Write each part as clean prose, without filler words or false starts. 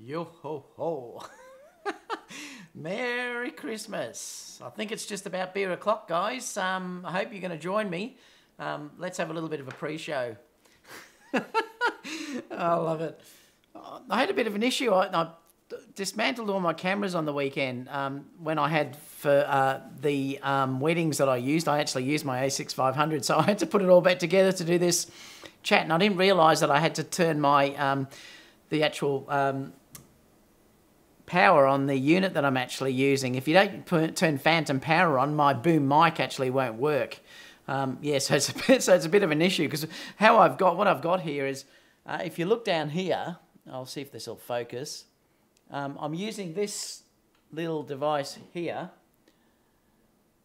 Yo ho ho. Merry Christmas. I think it's just about beer o'clock, guys. I hope you're going to join me. Let's have a little bit of a pre-show. I love it. I had a bit of an issue. I dismantled all my cameras on the weekend when I had for the weddings that I used. I actually used my A7RIII, so I had to put it all back together to do this chat, and I didn't realise that I had to turn my the actual power on the unit that I'm actually using. If you don't turn phantom power on, my boom mic actually won't work. Yeah, so it's a bit of an issue, because what I've got here is, if you look down here, I'll see if this will focus. I'm using this little device here.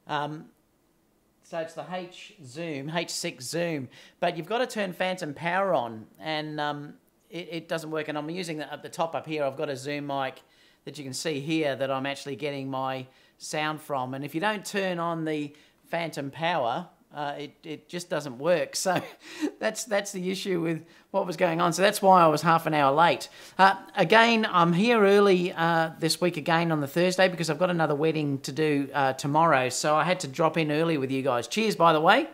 So it's the H6 zoom, but you've got to turn phantom power on, and it doesn't work. And I'm using at the top up here, I've got a zoom mic that you can see here that I'm actually getting my sound from. And if you don't turn on the phantom power, it just doesn't work. So that's the issue with what was going on. So that's why I was half an hour late. Again, I'm here early this week again on the Thursday, because I've got another wedding to do tomorrow. So I had to drop in early with you guys. Cheers, by the way.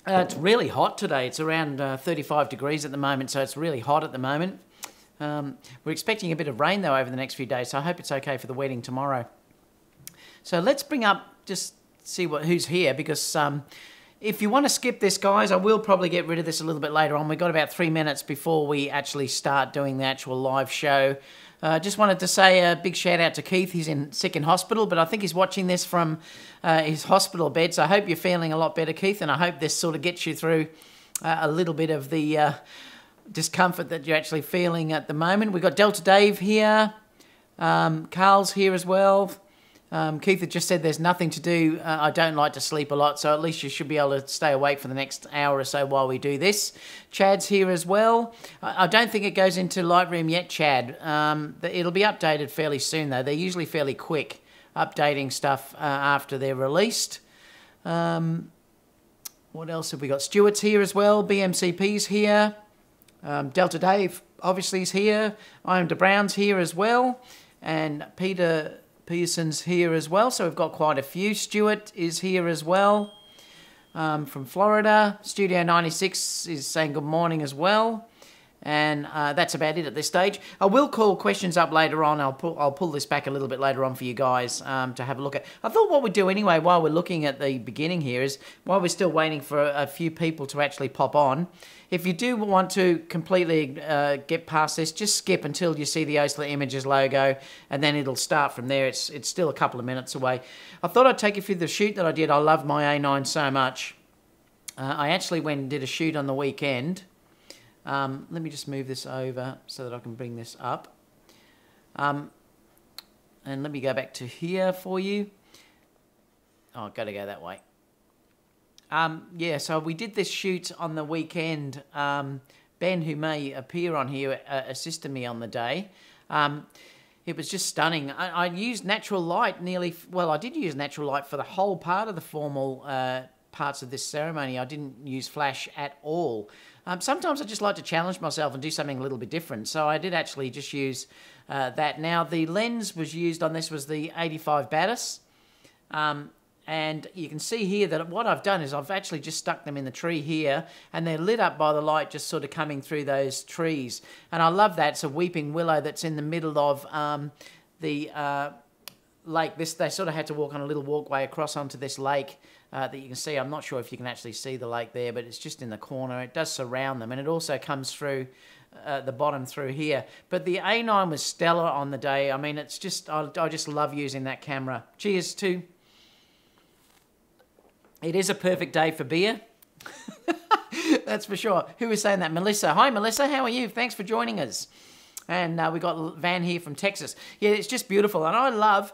It's really hot today. It's around 35 degrees at the moment, so it's really hot at the moment. We're expecting a bit of rain, though, over the next few days, so I hope it's okay for the wedding tomorrow. So let's bring up, just see who's here, because if you want to skip this, guys, I will probably get rid of this a little bit later on. We've got about 3 minutes before we actually start doing the actual live show. Just wanted to say a big shout out to Keith. He's sick in hospital, but I think he's watching this from his hospital bed. So I hope you're feeling a lot better, Keith, and I hope this sort of gets you through a little bit of the discomfort that you're actually feeling at the moment. We've got Delta Dave here. Carl's here as well. Keith had just said there's nothing to do. I don't like to sleep a lot, so at least you should be able to stay awake for the next hour or so while we do this. Chad's here as well. I don't think it goes into Lightroom yet, Chad. It'll be updated fairly soon, though. They're usually fairly quick updating stuff after they're released. What else have we got? Stuart's here as well. BMCP's here. Delta Dave obviously is here. I am DeBrown's here as well. And Peter Pearson's here as well, so we've got quite a few. Stuart is here as well, from Florida. Studio 96 is saying good morning as well, and that's about it at this stage. I will call questions up later on. I'll pull this back a little bit later on for you guys to have a look at. I thought what we'd do anyway, while we're looking at the beginning here, is while we're still waiting for a few people to actually pop on, if you do want to completely get past this, just skip until you see the Osler Images logo, and then it'll start from there. It's still a couple of minutes away. I thought I'd take you through the shoot that I did. I love my A9 so much. I actually went and did a shoot on the weekend. Let me just move this over so that I can bring this up. And let me go back to here for you. Oh, I've got to go that way. Yeah, so we did this shoot on the weekend. Ben, who may appear on here, assisted me on the day. It was just stunning. I used natural light I did use natural light for the whole part of the formal parts of this ceremony. I didn't use flash at all. Sometimes I just like to challenge myself and do something a little bit different. So I did actually just use that. Now, the lens was used on this was the 85 Batis. And you can see here that what I've done is I've actually just stuck them in the tree here, and they're lit up by the light just sort of coming through those trees. And I love that. It's a weeping willow that's in the middle of the lake. They sort of had to walk on a little walkway across onto this lake that you can see. I'm not sure if you can actually see the lake there, but it's just in the corner. It does surround them, and it also comes through the bottom through here. But the A9 was stellar on the day. I mean, it's just, I just love using that camera. Cheers to... It is a perfect day for beer. That's for sure. Who was saying that? Melissa. Hi, Melissa. How are you? Thanks for joining us. And we got Van here from Texas. Yeah, it's just beautiful. And I love,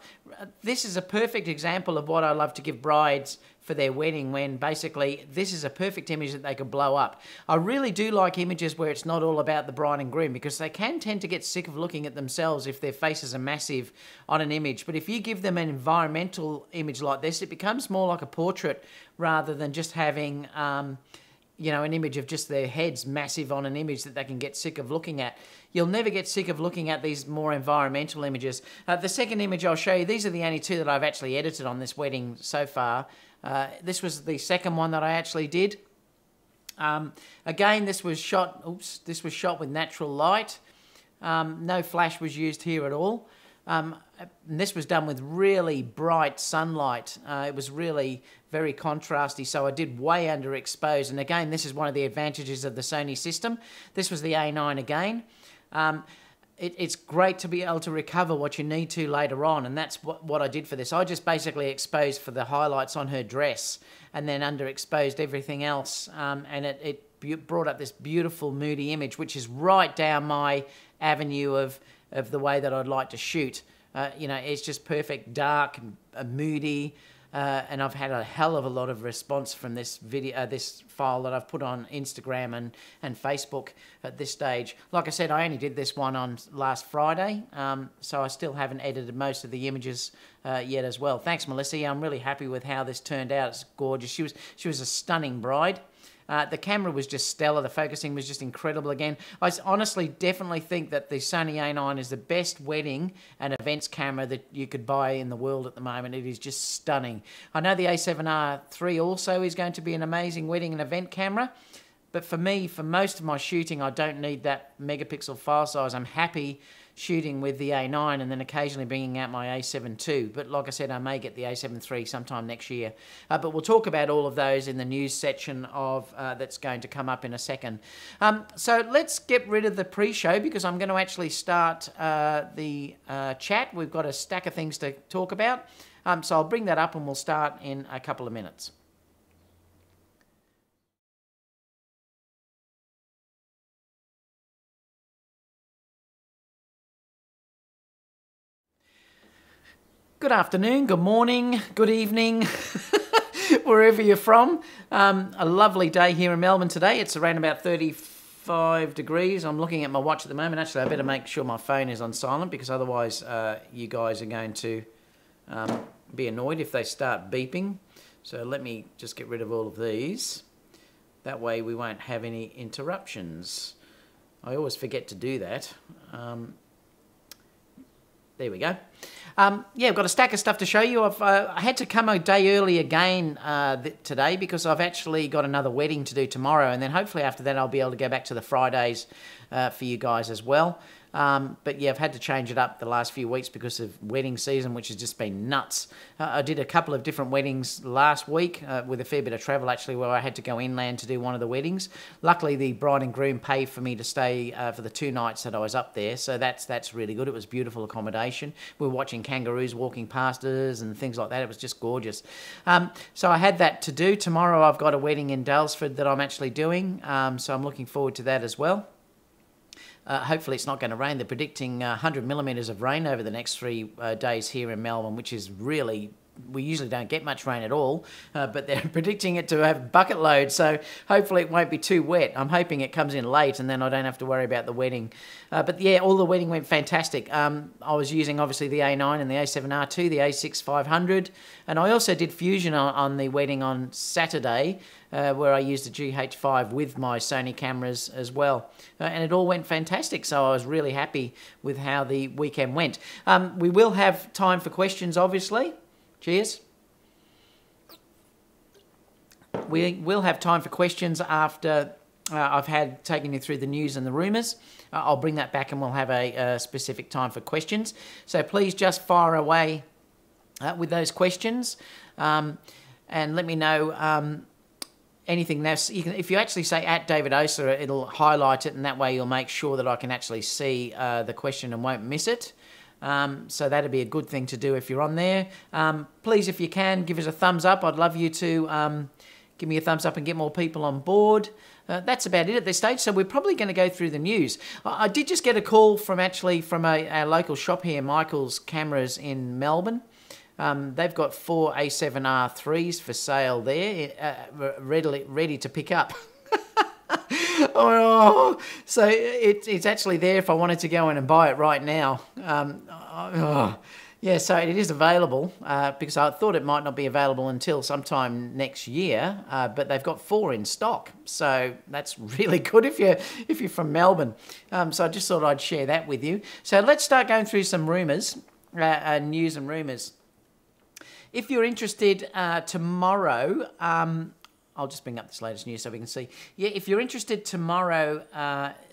this is a perfect example of what I love to give brides for their wedding, when basically this is a perfect image that they could blow up. I really do like images where it's not all about the bride and groom, because they can tend to get sick of looking at themselves if their faces are massive on an image. But if you give them an environmental image like this, it becomes more like a portrait rather than just having you know, an image of just their heads massive on an image that they can get sick of looking at. You'll never get sick of looking at these more environmental images. The second image I'll show you, these are the only two that I've actually edited on this wedding so far. This was the second one that I actually did. Again, this was shot with natural light. No flash was used here at all. And this was done with really bright sunlight. It was really very contrasty, so I did way underexpose. And again, this is one of the advantages of the Sony system. This was the A9 again. It's great to be able to recover what you need to later on, and that's what I did for this. I just basically exposed for the highlights on her dress and then underexposed everything else, and it brought up this beautiful moody image, which is right down my avenue of the way that I'd like to shoot. You know, it's just perfect, dark, moody, and I've had a hell of a lot of response from this video, this file that I've put on Instagram and Facebook at this stage. Like I said, I only did this one on last Friday, so I still haven't edited most of the images yet as well. Thanks, Melissa. I'm really happy with how this turned out. It's gorgeous. She was a stunning bride. The camera was just stellar. The focusing was just incredible again. I honestly definitely think that the Sony A9 is the best wedding and events camera that you could buy in the world at the moment. It is just stunning. I know the A7RIII also is going to be an amazing wedding and event camera, but for me, for most of my shooting, I don't need that megapixel file size. I'm happy shooting with the A9 and then occasionally bringing out my A7 II. But like I said, I may get the A7 III sometime next year. But we'll talk about all of those in the news section of that's going to come up in a second. So let's get rid of the pre-show because I'm going to actually start the chat. We've got a stack of things to talk about. So I'll bring that up and we'll start in a couple of minutes. Good afternoon, good morning, good evening, wherever you're from. A lovely day here in Melbourne today. It's around about 35 degrees. I'm looking at my watch at the moment. Actually, I better make sure my phone is on silent because otherwise you guys are going to be annoyed if they start beeping. So let me just get rid of all of these. That way we won't have any interruptions. I always forget to do that. There we go. Yeah, I've got a stack of stuff to show you. I had to come a day early again today because I've actually got another wedding to do tomorrow, and then hopefully after that I'll be able to go back to the Fridays for you guys as well. But yeah, I've had to change it up the last few weeks because of wedding season, which has just been nuts. I did a couple of different weddings last week with a fair bit of travel actually, where I had to go inland to do one of the weddings. Luckily, the bride and groom paid for me to stay for the 2 nights that I was up there, so that's really good. It was beautiful accommodation. We were watching kangaroos walking past us and things like that. It was just gorgeous. So I had that to do. Tomorrow I've got a wedding in Dalesford that I'm actually doing, so I'm looking forward to that as well. Hopefully it's not going to rain. They're predicting 100 millimetres of rain over the next 3 days here in Melbourne, which is really... We usually don't get much rain at all, but they're predicting it to have bucket loads, so hopefully it won't be too wet. I'm hoping it comes in late and then I don't have to worry about the wedding. But yeah, all the wedding went fantastic. I was using obviously the A9 and the A7RIII, the A6500, and I also did fusion on the wedding on Saturday, where I used the GH5 with my Sony cameras as well. And it all went fantastic, so I was really happy with how the weekend went. We will have time for questions, obviously. Cheers. We will have time for questions after I've taken you through the news and the rumours. I'll bring that back and we'll have a specific time for questions. So please just fire away with those questions and let me know anything. Now, if you actually say @DavidOsler, it'll highlight it, and that way you'll make sure that I can actually see the question and won't miss it. So that'd be a good thing to do if you're on there. Please, if you can, give us a thumbs up. I'd love you to give me a thumbs up and get more people on board. That's about it at this stage. So we're probably going to go through the news. I did just get a call from our local shop here, Michael's Cameras in Melbourne. They've got 4 A7RIIIs for sale there, ready to pick up. Oh, so it's actually there if I wanted to go in and buy it right now. Yeah, so it is available because I thought it might not be available until sometime next year, but they've got 4 in stock, so that's really good if you're from Melbourne. So I just thought I'd share that with you. So let's start going through some rumours, news and rumours. If you're interested tomorrow, I'll just bring up this latest news so we can see. Yeah, if you're interested tomorrow,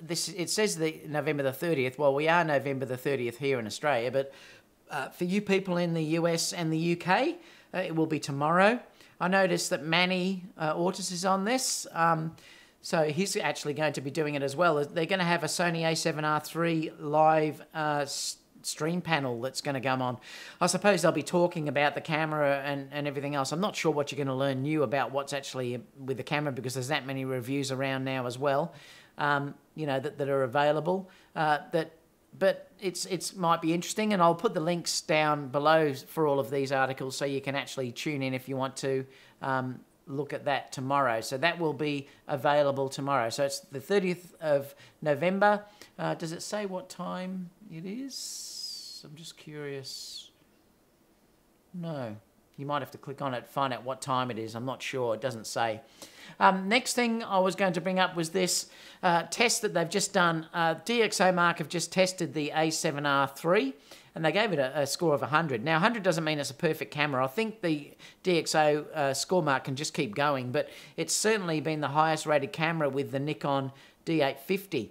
it says November the 30th. Well, we are November the 30th here in Australia, but for you people in the US and the UK, it will be tomorrow. I noticed that Manny Ortiz is on this, so he's actually going to be doing it as well. They're going to have a Sony A7R3 live stream panel that's going to come on. I suppose they'll be talking about the camera and everything else. I'm not sure what you're going to learn new about what's actually with the camera because there's that many reviews around now as well, you know, that are available. But it's might be interesting, and I'll put the links down below for all of these articles so you can actually tune in if you want to look at that tomorrow. So that will be available tomorrow. So it's the 30th of November. Does it say what time it is? I'm just curious. No. You might have to click on it, find out what time it is. I'm not sure. It doesn't say. Next thing I was going to bring up was this test that they've just done. DxO Mark have just tested the A7R3, and they gave it a score of 100. Now, 100 doesn't mean it's a perfect camera. I think the DxO score mark can just keep going, but it's certainly been the highest rated camera with the Nikon D850.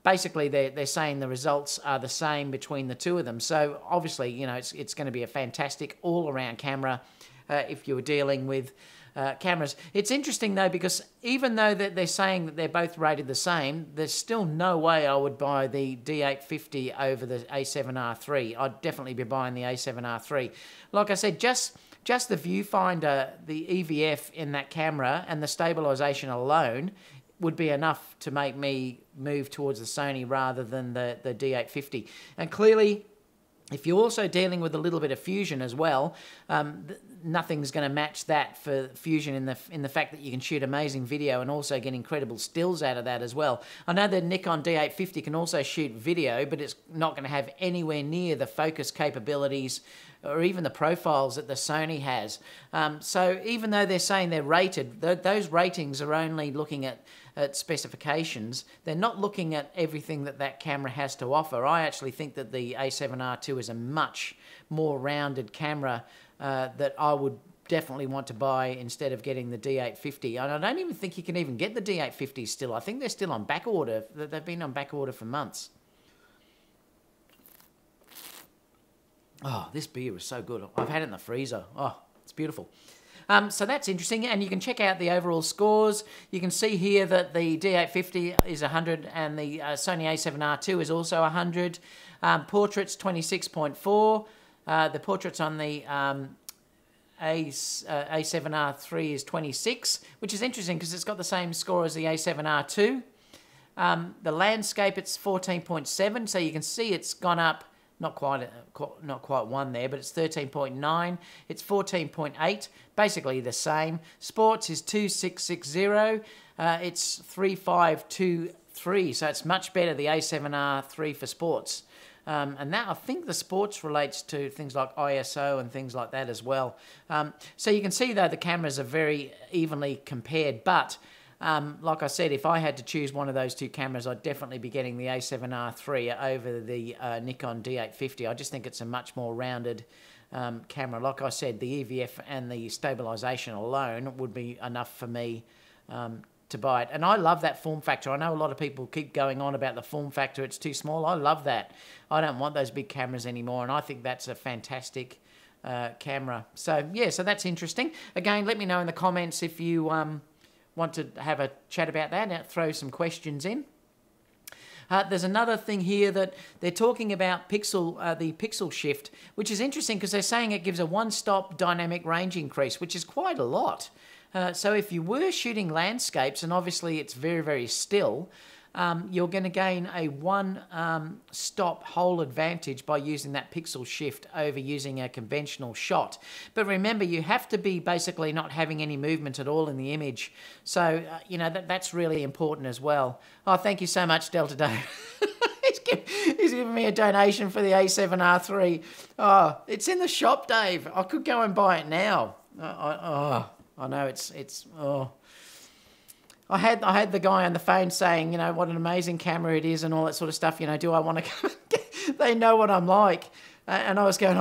Basically, they're saying the results are the same between the two of them. So obviously, you know, it's going to be a fantastic all-around camera if you were dealing with cameras. It's interesting though, because even though they're saying that they're both rated the same, there's still no way I would buy the D850 over the A7R3. I'd definitely be buying the A7R3. Like I said, just the viewfinder, the EVF in that camera and the stabilization alone would be enough to make me move towards the Sony rather than the D850. And clearly, if you're also dealing with a little bit of fusion as well, nothing's going to match that for fusion in the fact that you can shoot amazing video and also get incredible stills out of that as well. I know the Nikon D850 can also shoot video, but it's not going to have anywhere near the focus capabilities or even the profiles that the Sony has. So even though they're saying they're rated, those ratings are only looking at specifications. They're not looking at everything that camera has to offer. I actually think that the A7R2 is a much more rounded camera that I would definitely want to buy instead of getting the D850. And I don't even think you can even get the D850 still. I think they're still on back order. They've been on back order for months. Oh, this beer is so good. I've had it in the freezer. Oh, it's beautiful. So that's interesting, and you can check out the overall scores. You can see here that the D850 is 100 and the Sony A7R2 is also 100. Portraits 26.4. The portraits on the A7R3 is 26, which is interesting because it's got the same score as the A7R2. The landscape, it's 14.7, so you can see it's gone up. Not quite one there, but it's 13.9. It's 14.8, basically the same. Sports is 2660. It's 3523, so it's much better, the A7R3 for sports. And that, I think the sports relates to things like ISO and things like that as well. So you can see, though, the cameras are very evenly compared, but like I said, if I had to choose one of those two cameras, I'd definitely be getting the A7R3 over the Nikon D850. I just think it's a much more rounded camera. Like I said, the EVF and the stabilization alone would be enough for me to buy it. And I love that form factor. I know a lot of people keep going on about the form factor. It's too small. I love that. I don't want those big cameras anymore, and I think that's a fantastic camera. So, yeah, so that's interesting. Again, let me know in the comments if you want to have a chat about that and throw some questions in. There's another thing here that they're talking about the pixel shift, which is interesting because they're saying it gives a one-stop dynamic range increase, which is quite a lot. So if you were shooting landscapes, and obviously it's very, very still, you're going to gain a one-stop whole advantage by using that pixel shift over using a conventional shot. But remember, you have to be basically not having any movement at all in the image. So, you know, that's really important as well. Oh, thank you so much, Delta Dave. He's He's giving me a donation for the A7R3. Oh, it's in the shop, Dave. I could go and buy it now. I know it's. I had the guy on the phone saying, you know, what an amazing camera it is and all that sort of stuff. You know, do I want to come? They know what I'm like. And I was going,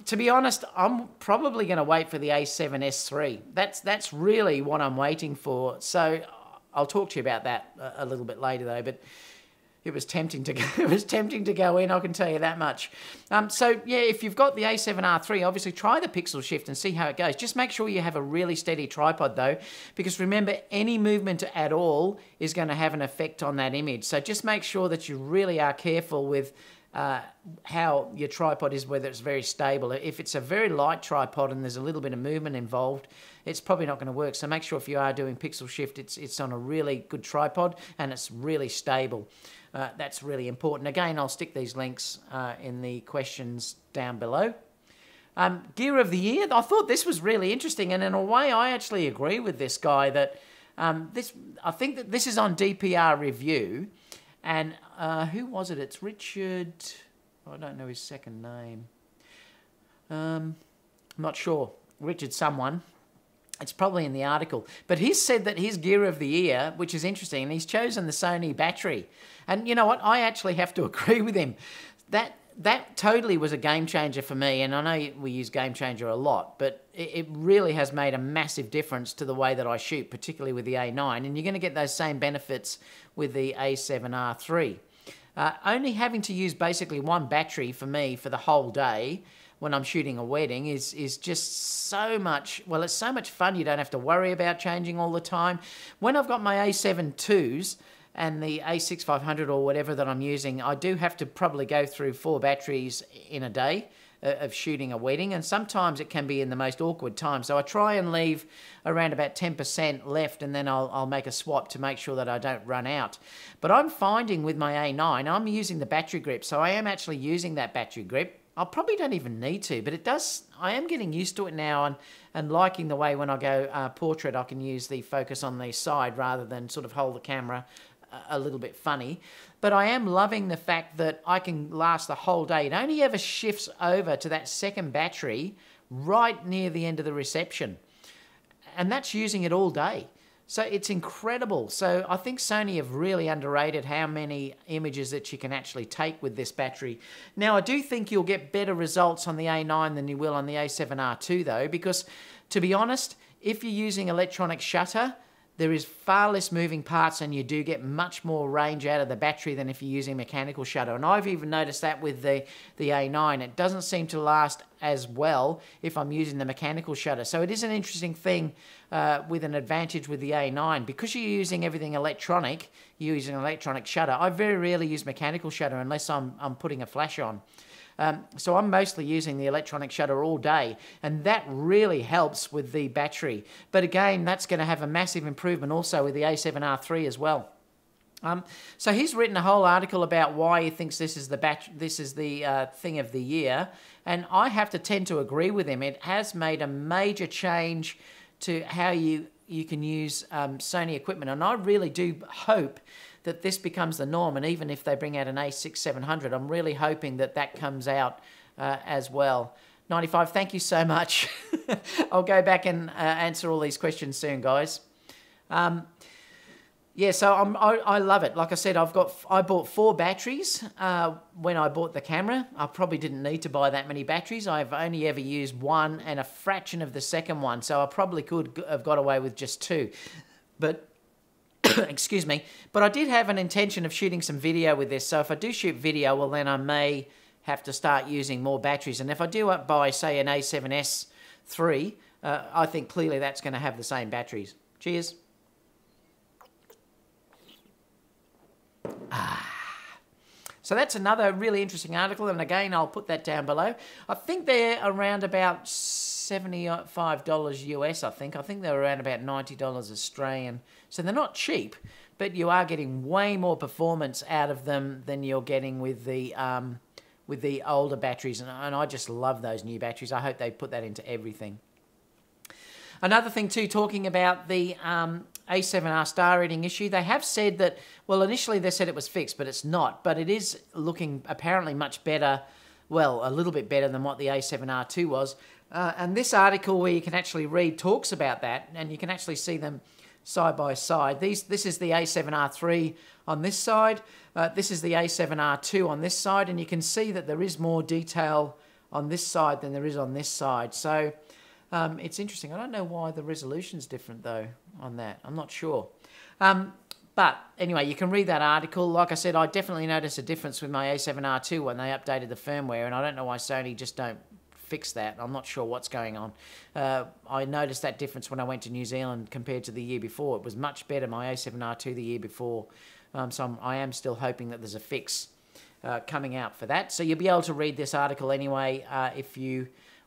to be honest, I'm probably going to wait for the A7S3. That's really what I'm waiting for. So I'll talk to you about that a little bit later, though. But it was tempting to go in, I can tell you that much. So yeah, if you've got the A7R3, obviously try the pixel shift and see how it goes. Just make sure you have a really steady tripod though, because remember, any movement at all is going to have an effect on that image. So just make sure that you really are careful with how your tripod is, whether it's very stable. If it's a very light tripod and there's a little bit of movement involved, it's probably not going to work. So make sure if you are doing pixel shift, it's on a really good tripod and it's really stable. That's really important. Again, I'll stick these links in the questions down below. Gear of the year, I thought this was really interesting, and in a way I actually agree with this guy that I think that this is on DPR Review, and who was it? It's Richard, I don't know his second name. I'm not sure. Richard someone. It's probably in the article. But he's said that his gear of the year, which is interesting, and he's chosen the Sony battery. And you know what? I actually have to agree with him. That totally was a game changer for me, and I know we use game changer a lot, but it really has made a massive difference to the way that I shoot, particularly with the A9, and you're going to get those same benefits with the A7R3. Only having to use basically one battery for me for the whole day when I'm shooting a wedding is just so much, well, it's so much fun. You don't have to worry about changing all the time. When I've got my A7 IIs and the A6500 or whatever that I'm using, I do have to probably go through 4 batteries in a day of shooting a wedding, and sometimes it can be in the most awkward time. So I try and leave around about 10% left, and then I'll make a swap to make sure that I don't run out. But I'm finding with my A9, I'm using the battery grip, so I am actually using that battery grip. I probably don't even need to, but it does. I am getting used to it now and liking the way when I go portrait, I can use the focus on the side rather than sort of hold the camera a little bit funny. But I am loving the fact that I can last the whole day. It only ever shifts over to that second battery right near the end of the reception. And that's using it all day. So it's incredible. So I think Sony have really underrated how many images that you can actually take with this battery. Now, I do think you'll get better results on the A9 than you will on the A7R2 though, because to be honest, if you're using electronic shutter, there is far less moving parts and you do get much more range out of the battery than if you're using mechanical shutter. And I've even noticed that with the A9. It doesn't seem to last as well if I'm using the mechanical shutter. So it is an interesting thing with an advantage with the A9. Because you're using everything electronic, you're using an electronic shutter. I very rarely use mechanical shutter unless I'm putting a flash on. So I'm mostly using the electronic shutter all day, and that really helps with the battery. But again, that's going to have a massive improvement also with the A7R3 as well. So he's written a whole article about why he thinks this is the thing of the year, and I have to tend to agree with him. It has made a major change to how you can use Sony equipment, and I really do hope that this becomes the norm, and even if they bring out an A6700, I'm really hoping that that comes out as well. 95, thank you so much. I'll go back and answer all these questions soon, guys. Yeah, so I love it. Like I said, I bought 4 batteries when I bought the camera. I probably didn't need to buy that many batteries. I've only ever used 1 and a fraction of the second one, so I probably could have got away with just 2. But excuse me, but I did have an intention of shooting some video with this, so if I do shoot video, well then I may have to start using more batteries, and if I do buy, say, an A7S3, I think clearly that's going to have the same batteries. Cheers. So that's another really interesting article, and again, I'll put that down below. I think they're around about $75 US, I think. I think they're around about $90 Australian. So they're not cheap, but you are getting way more performance out of them than you're getting with the older batteries, and I just love those new batteries. I hope they put that into everything. Another thing too, talking about the A7R star reading issue, they have said that, well, initially they said it was fixed, but it's not. But it is looking apparently much better, well, a little bit better than what the A7R II was. And this article where you can actually read talks about that, and you can actually see them side by side. This is the A7R III on this side. This is the A7R II on this side, and you can see that there is more detail on this side than there is on this side. So it's interesting. I don't know why the resolution's different though on that. I'm not sure. But anyway, you can read that article. Like I said, I definitely noticed a difference with my A7R II when they updated the firmware, and I don't know why Sony just don't fix that. I'm not sure what's going on. I noticed that difference when I went to New Zealand compared to the year before. It was much better, my A7R II, the year before. So I am still hoping that there's a fix coming out for that. So you'll be able to read this article anyway if you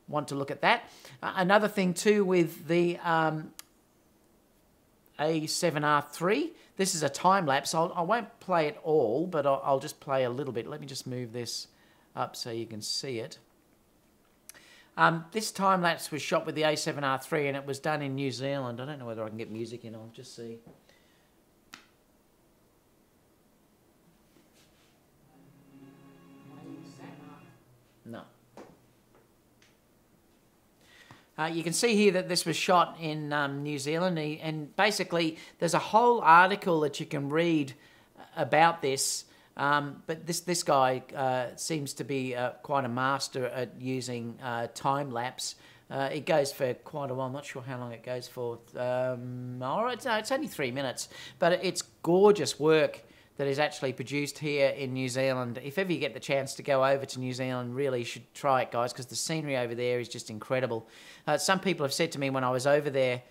want to look at that. Another thing too with the A7R III, this is a time-lapse. I won't play it all, but I'll just play a little bit. Let me just move this up so you can see it. This time-lapse was shot with the A7R III, and it was done in New Zealand. I don't know whether I can get music in. I'll just see. No. You can see here that this was shot in New Zealand, and basically there's a whole article that you can read about this. But this guy seems to be quite a master at using time-lapse. It goes for quite a while. I'm not sure how long it goes for. All right, no, it's only 3 minutes. But it's gorgeous work that is actually produced here in New Zealand. If ever you get the chance to go over to New Zealand, really should try it, guys, because the scenery over there is just incredible. Some people have said to me when I was over there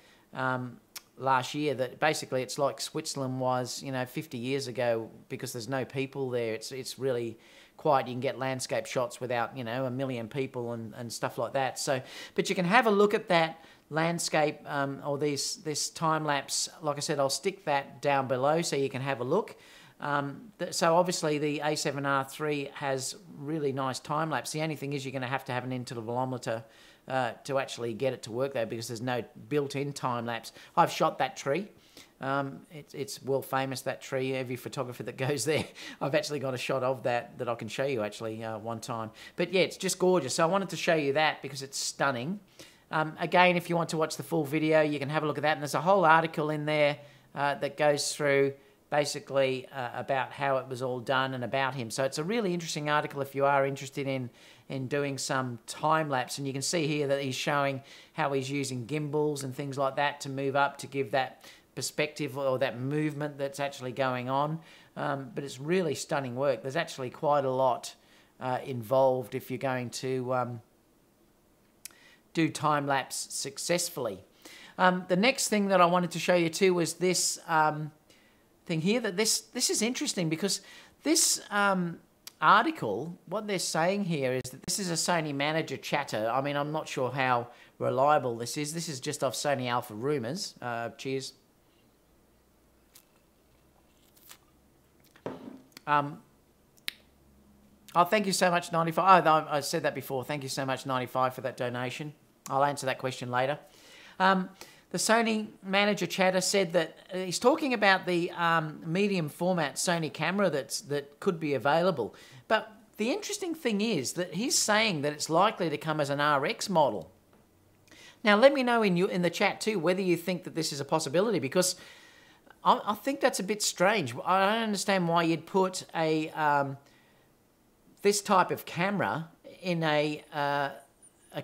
last year that basically it's like Switzerland was, 50 years ago, because there's no people there. It's really quiet. You can get landscape shots without, a million people and stuff like that. So, but you can have a look at that landscape or this time lapse. Like I said, I'll stick that down below so you can have a look. So obviously the A7R III has really nice time lapse. The only thing is you're going to have an intervalometer to actually get it to work though, because there's no built-in time lapse. I've shot that tree. It's world famous, that tree. Every photographer that goes there, I've actually got a shot of that I can show you actually one time. But yeah, it's just gorgeous. So I wanted to show you that because it's stunning. Again, if you want to watch the full video, you can have a look at that. And there's a whole article in there that goes through basically about how it was all done and about him. So it's a really interesting article if you are interested in doing some time lapse. And you can see here that he's showing how he's using gimbals and things like that to move up to give that perspective or that movement that's actually going on. But it's really stunning work. There's actually quite a lot involved if you're going to do time lapse successfully. The next thing that I wanted to show you too was this thing here. That this is interesting because this article, what they're saying here is that this is a Sony manager chatter. I mean, I'm not sure how reliable this is. This is just off Sony Alpha Rumours. Cheers. Oh, thank you so much, 95. Oh, no, I said that before. Thank you so much, 95, for that donation. I'll answer that question later. The Sony manager chatter said that he's talking about the medium format Sony camera that could be available. But the interesting thing is that he's saying that it's likely to come as an RX model. Now, let me know in the chat too whether you think that this is a possibility, because I think that's a bit strange. I don't understand why you'd put this type of camera in a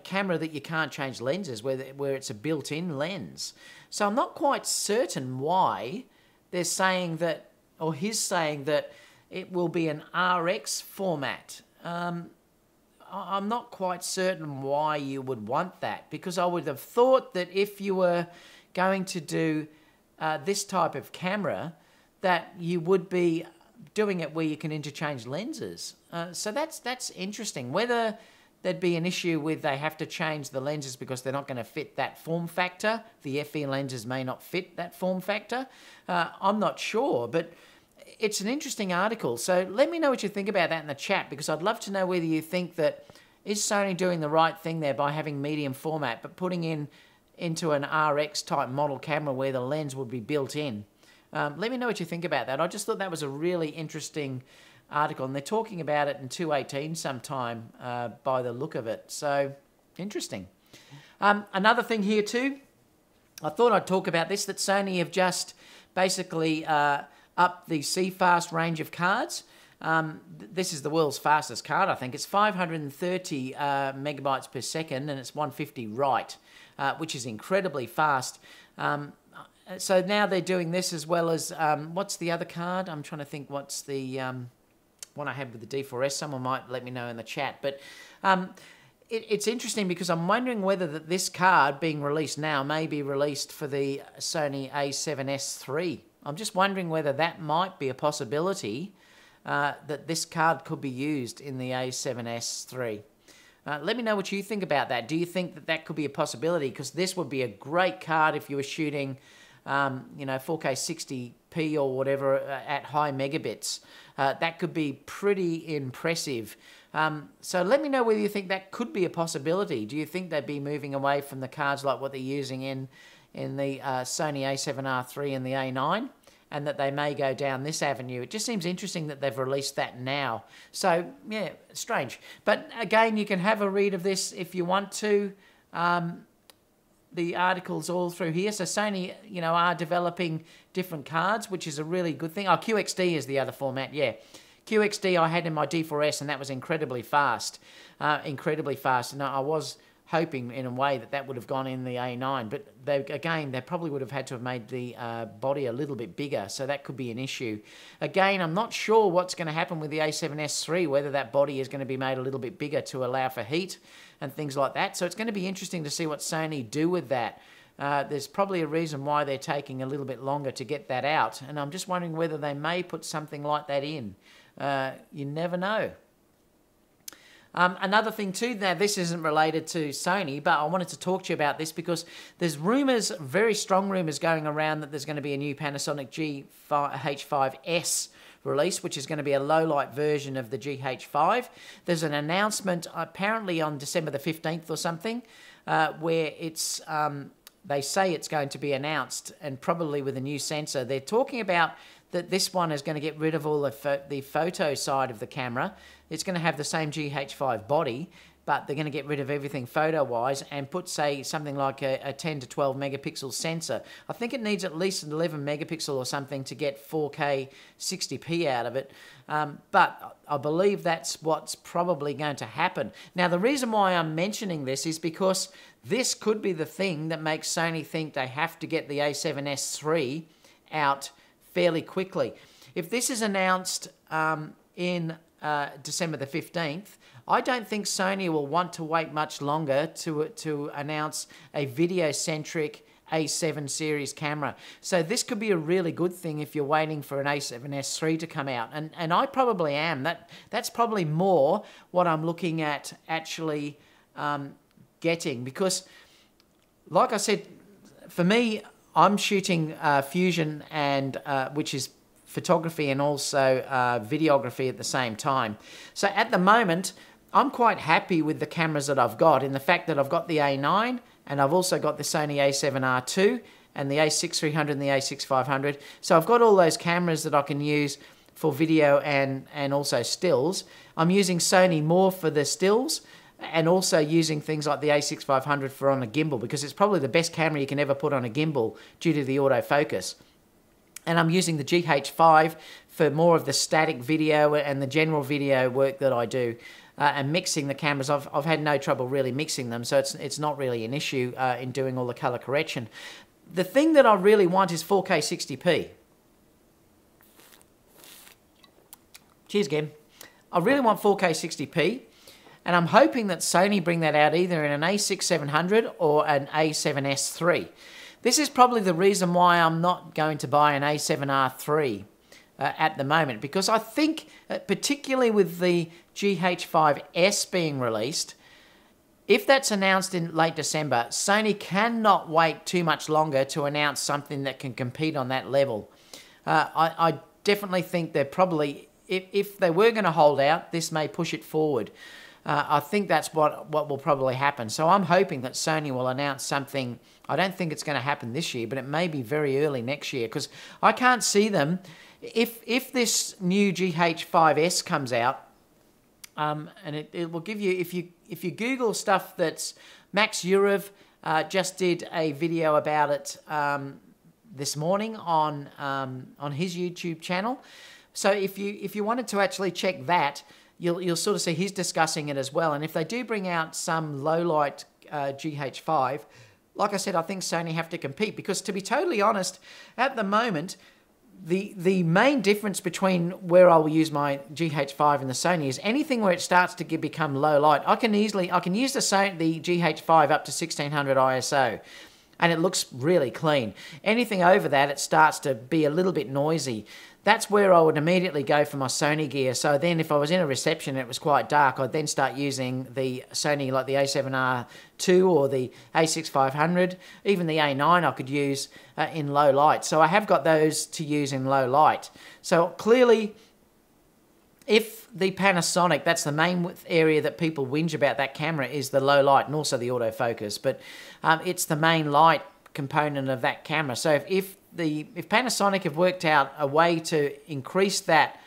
camera that you can't change lenses, where it's a built-in lens. So I'm not quite certain why they're saying that, or he's saying that it will be an RX format. I'm not quite certain why you would want that, because I would have thought that if you were going to do this type of camera, that you would be doing it where you can interchange lenses. So that's interesting. Whether there'd be an issue with they have to change the lenses because they're not going to fit that form factor. The FE lenses may not fit that form factor. I'm not sure, but it's an interesting article. So let me know what you think about that in the chat, because I'd love to know whether you think that is Sony doing the right thing there by having medium format but putting in into an RX type model camera where the lens would be built in. Let me know what you think about that. I just thought that was a really interesting article, and they're talking about it in 2018 sometime by the look of it. So, interesting. Another thing here too, I thought I'd talk about this, that Sony have just basically upped the CFast range of cards. This is the world's fastest card, I think. It's 530 megabytes per second, and it's 150 write, which is incredibly fast. So now they're doing this as well as, what's the other card? I'm trying to think what's the one I had with the D4S. Someone might let me know in the chat. But it's interesting because I'm wondering whether this card being released now may be released for the Sony A7S III. I'm just wondering whether that might be a possibility, that this card could be used in the A7S III. Let me know what you think about that. Do you think that that could be a possibility? Because this would be a great card if you were shooting, 4K 60p or whatever at high megabits. That could be pretty impressive. So let me know whether you think that could be a possibility. Do you think they'd be moving away from the cards like what they're using in the Sony A7R III and the A9? And that they may go down this avenue. It just seems interesting that they've released that now. So, yeah, strange. But again, you can have a read of this if you want to. The article's all through here. So Sony, are developing different cards, which is a really good thing. Oh, QXD is the other format, yeah. QXD I had in my D4S, and that was incredibly fast. And I was hoping in a way that would have gone in the A9, but they probably would have had to have made the body a little bit bigger, so that could be an issue. Again, I'm not sure what's going to happen with the A7S III, whether that body is going to be made a little bit bigger to allow for heat and things like that, so it's going to be interesting to see what Sony do with that. There's probably a reason why they're taking a little bit longer to get that out, and I'm just wondering whether they may put something like that in. You never know. Another thing too, now this isn't related to Sony, but I wanted to talk to you about this because there's rumours, very strong rumours going around that there's going to be a new Panasonic GH5s release, which is going to be a low-light version of the GH5. There's an announcement apparently on December the 15th or something where it's they say it's going to be announced, and probably with a new sensor. They're talking about that this one is going to get rid of all the photo side of the camera. It's going to have the same GH5 body, but they're going to get rid of everything photo-wise and put, say, something like a 10 to 12 megapixel sensor. I think it needs at least an 11 megapixel or something to get 4K 60p out of it. But I believe that's what's probably going to happen. Now, the reason why I'm mentioning this is because this could be the thing that makes Sony think they have to get the A7S III out fairly quickly. If this is announced in December the 15th, I don't think Sony will want to wait much longer to announce a video-centric A7 series camera. So this could be a really good thing if you're waiting for an A7S III to come out. And I probably am. That's probably more what I'm looking at actually getting. Because, like I said, for me, I'm shooting Fusion, and which is photography and also videography at the same time. So at the moment, I'm quite happy with the cameras that I've got, in the fact that I've got the A9, and I've also got the Sony A7R II, and the A6300 and the A6500. So I've got all those cameras that I can use for video and also stills. I'm using Sony more for the stills, and also using things like the A6500 for on a gimbal, because it's probably the best camera you can ever put on a gimbal due to the autofocus. And I'm using the GH5 for more of the static video and the general video work that I do. And mixing the cameras, I've had no trouble really mixing them, so it's not really an issue in doing all the colour correction. The thing that I really want is 4K 60p. Cheers, Gem. I really want 4K 60p. And I'm hoping that Sony bring that out either in an A6700 or an A7S III. This is probably the reason why I'm not going to buy an A7R III at the moment, because I think, particularly with the GH5s being released, if that's announced in late December, Sony cannot wait too much longer to announce something that can compete on that level. I definitely think they're probably, if they were going to hold out, this may push it forward. I think that's what will probably happen. So I'm hoping that Sony will announce something. I don't think it's going to happen this year, but it may be very early next year, because I can't see them. If this new GH5s comes out, and it will give you, if you Google stuff, that's Max Yurov just did a video about it this morning on his YouTube channel. So if you wanted to actually check that, you'll sort of see he's discussing it as well. And if they do bring out some low light GH5, like I said, I think Sony have to compete, because to be totally honest, at the moment, the main difference between where I will use my GH5 and the Sony is anything where it starts to become low light. I can use the GH5 up to 1600 ISO, and it looks really clean. Anything over that, it starts to be a little bit noisy. That's where I would immediately go for my Sony gear. So then if I was in a reception and it was quite dark, I'd then start using the Sony, like the A7RIII or the A6500, even the A9 I could use in low light. So I have got those to use in low light. So clearly, if the Panasonic, that's the main area that people whinge about that camera, is the low light and also the autofocus, but it's the main light component of that camera. So if Panasonic have worked out a way to increase that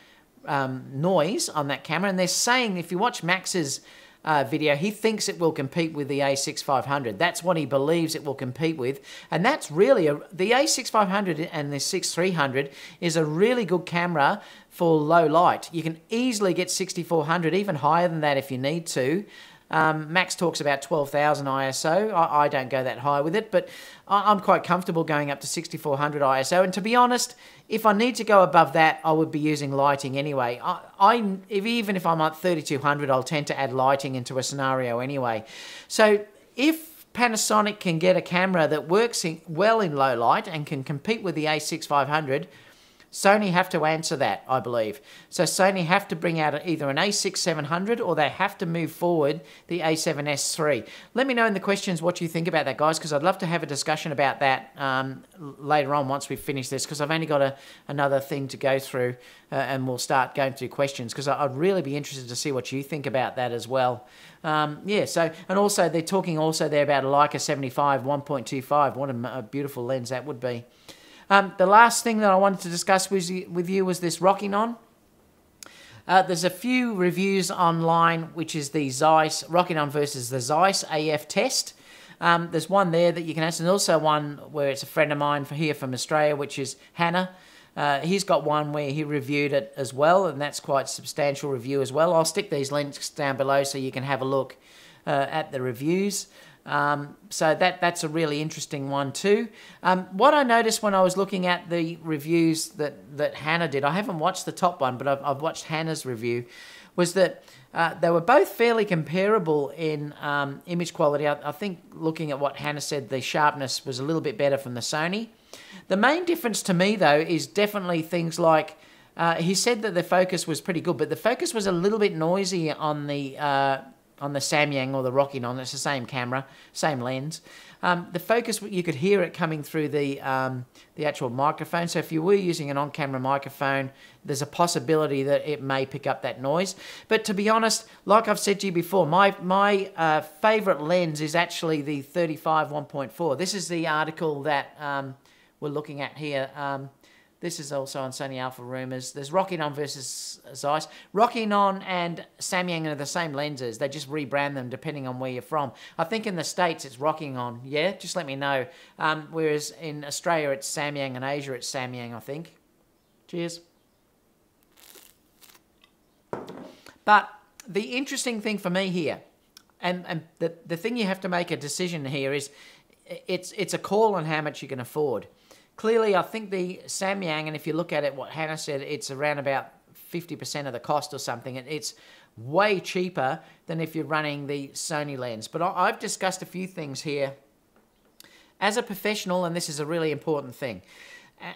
noise on that camera, and they're saying, if you watch Max's video, he thinks it will compete with the A6500. That's what he believes it will compete with, and that's really the A6500 and the 6300 is a really good camera for low light. You can easily get 6400, even higher than that if you need to. Max talks about 12,000 ISO. I don't go that high with it, but I'm quite comfortable going up to 6400 ISO. And to be honest, if I need to go above that, I would be using lighting anyway. Even if I'm at 3200, I'll tend to add lighting into a scenario anyway. So if Panasonic can get a camera that works well in low light and can compete with the A6500, Sony have to answer that, I believe. So Sony have to bring out either an A6700 or they have to move forward the A7S III. Let me know in the questions what you think about that, guys, because I'd love to have a discussion about that later on once we finish this, because I've only got another thing to go through and we'll start going through questions, because I'd really be interested to see what you think about that as well. Yeah, so, and also they're talking also there about a Leica 75 1.25. What a beautiful lens that would be. The last thing that I wanted to discuss with you was this Rokinon. There's a few reviews online, which is the Zeiss, Rokinon versus the Zeiss AF test. There's one there that you can answer, and also one where it's a friend of mine here from Australia, which is Hannah. He's got one where he reviewed it as well, and that's quite a substantial review as well. I'll stick these links down below so you can have a look at the reviews. So that's a really interesting one too. What I noticed when I was looking at the reviews that Hannah did, I haven't watched the top one, but I've watched Hannah's review, was that they were both fairly comparable in image quality. I think looking at what Hannah said, the sharpness was a little bit better from the Sony. The main difference to me though is definitely things like, he said that the focus was pretty good, but the focus was a little bit noisy on the Samyang or the Rokinon. It's the same camera, same lens. The focus, you could hear it coming through the actual microphone. So if you were using an on-camera microphone, there's a possibility that it may pick up that noise. But to be honest, like I've said to you before, my favourite lens is actually the 35 1.4. This is the article that we're looking at here. This is also on Sony Alpha Rumours. There's Rokinon versus Zeiss. Rokinon and Samyang are the same lenses. They just rebrand them depending on where you're from. I think in the States it's Rokinon. Yeah, just let me know. Whereas in Australia it's Samyang, and Asia it's Samyang, I think. Cheers. But the interesting thing for me here, and the thing you have to make a decision here is, it's a call on how much you can afford. Clearly, I think the Samyang, and if you look at it, what Hannah said, it's around about 50% of the cost or something. It's way cheaper than if you're running the Sony lens. But I've discussed a few things here. As a professional, and this is a really important thing,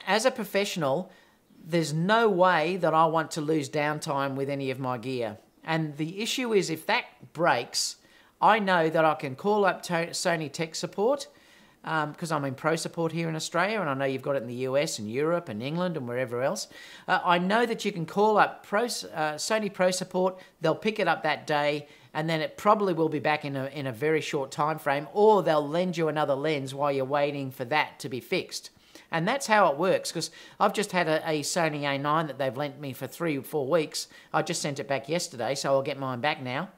as a professional, there's no way that I want to lose downtime with any of my gear. And the issue is, if that breaks, I know that I can call up Sony tech support, because I'm in pro support here in Australia, and I know you've got it in the US and Europe and England and wherever else. I know that you can call up Sony Pro Support, they'll pick it up that day, and then it probably will be back in a very short time frame, or they'll lend you another lens while you're waiting for that to be fixed. And that's how it works, because I've just had a Sony A9 that they've lent me for 3 or 4 weeks. I just sent it back yesterday, so I'll get mine back now.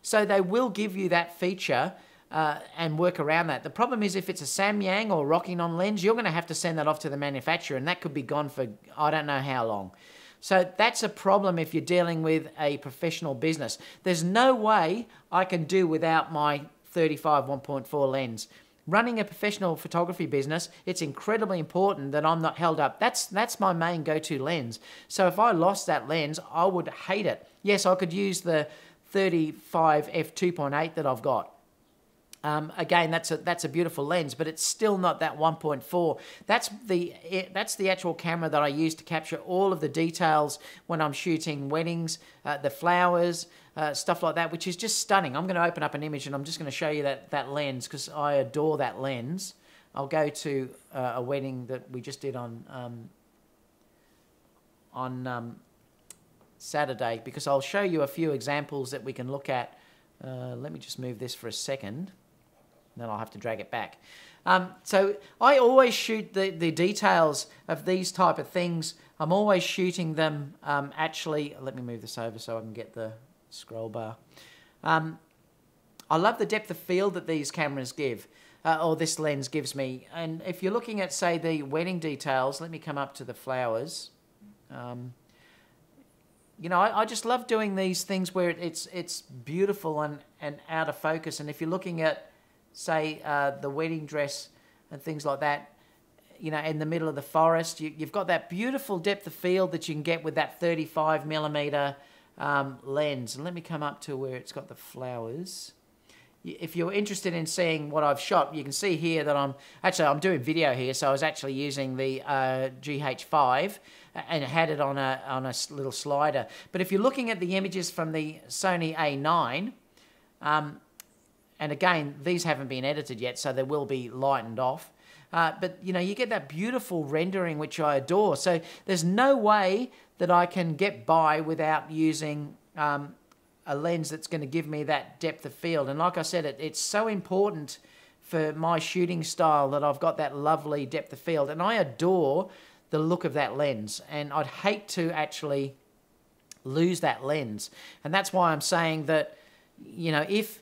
So they will give you that feature and work around that. The problem is if it's a Samyang or Rokinon lens, you're going to have to send that off to the manufacturer, and that could be gone for I don't know how long. So that's a problem if you're dealing with a professional business. There's no way I can do without my 35 1.4 lens. Running a professional photography business, it's incredibly important that I'm not held up. That's my main go-to lens. So if I lost that lens, I would hate it. Yes, I could use the 35 f2.8 that I've got. Again, that's a beautiful lens, but it's still not that 1.4. That's the actual camera that I use to capture all of the details when I'm shooting weddings, the flowers, stuff like that, which is just stunning. I'm going to open up an image and I'm just going to show you that lens because I adore that lens. I'll go to a wedding that we just did on Saturday because I'll show you a few examples that we can look at. Let me just move this for a second. Then I'll have to drag it back. So I always shoot the details of these type of things. I'm always shooting them actually. Let me move this over so I can get the scroll bar. I love the depth of field that these cameras give, or this lens gives me. And if you're looking at, say, the wedding details, let me come up to the flowers. You know, I just love doing these things where it's beautiful and out of focus. And if you're looking at, say, the wedding dress and things like that, you know, in the middle of the forest, you've got that beautiful depth of field that you can get with that 35mm lens. And let me come up to where it's got the flowers. If you're interested in seeing what I've shot, you can see here that I'm doing video here, so I was actually using the GH5 and had it on a little slider. But if you're looking at the images from the Sony A9, and again, these haven't been edited yet, so they will be lightened off. But, you know, you get that beautiful rendering, which I adore. So there's no way that I can get by without using a lens that's going to give me that depth of field. And like I said, it's so important for my shooting style that I've got that lovely depth of field. And I adore the look of that lens. And I'd hate to actually lose that lens. And that's why I'm saying that, you know, if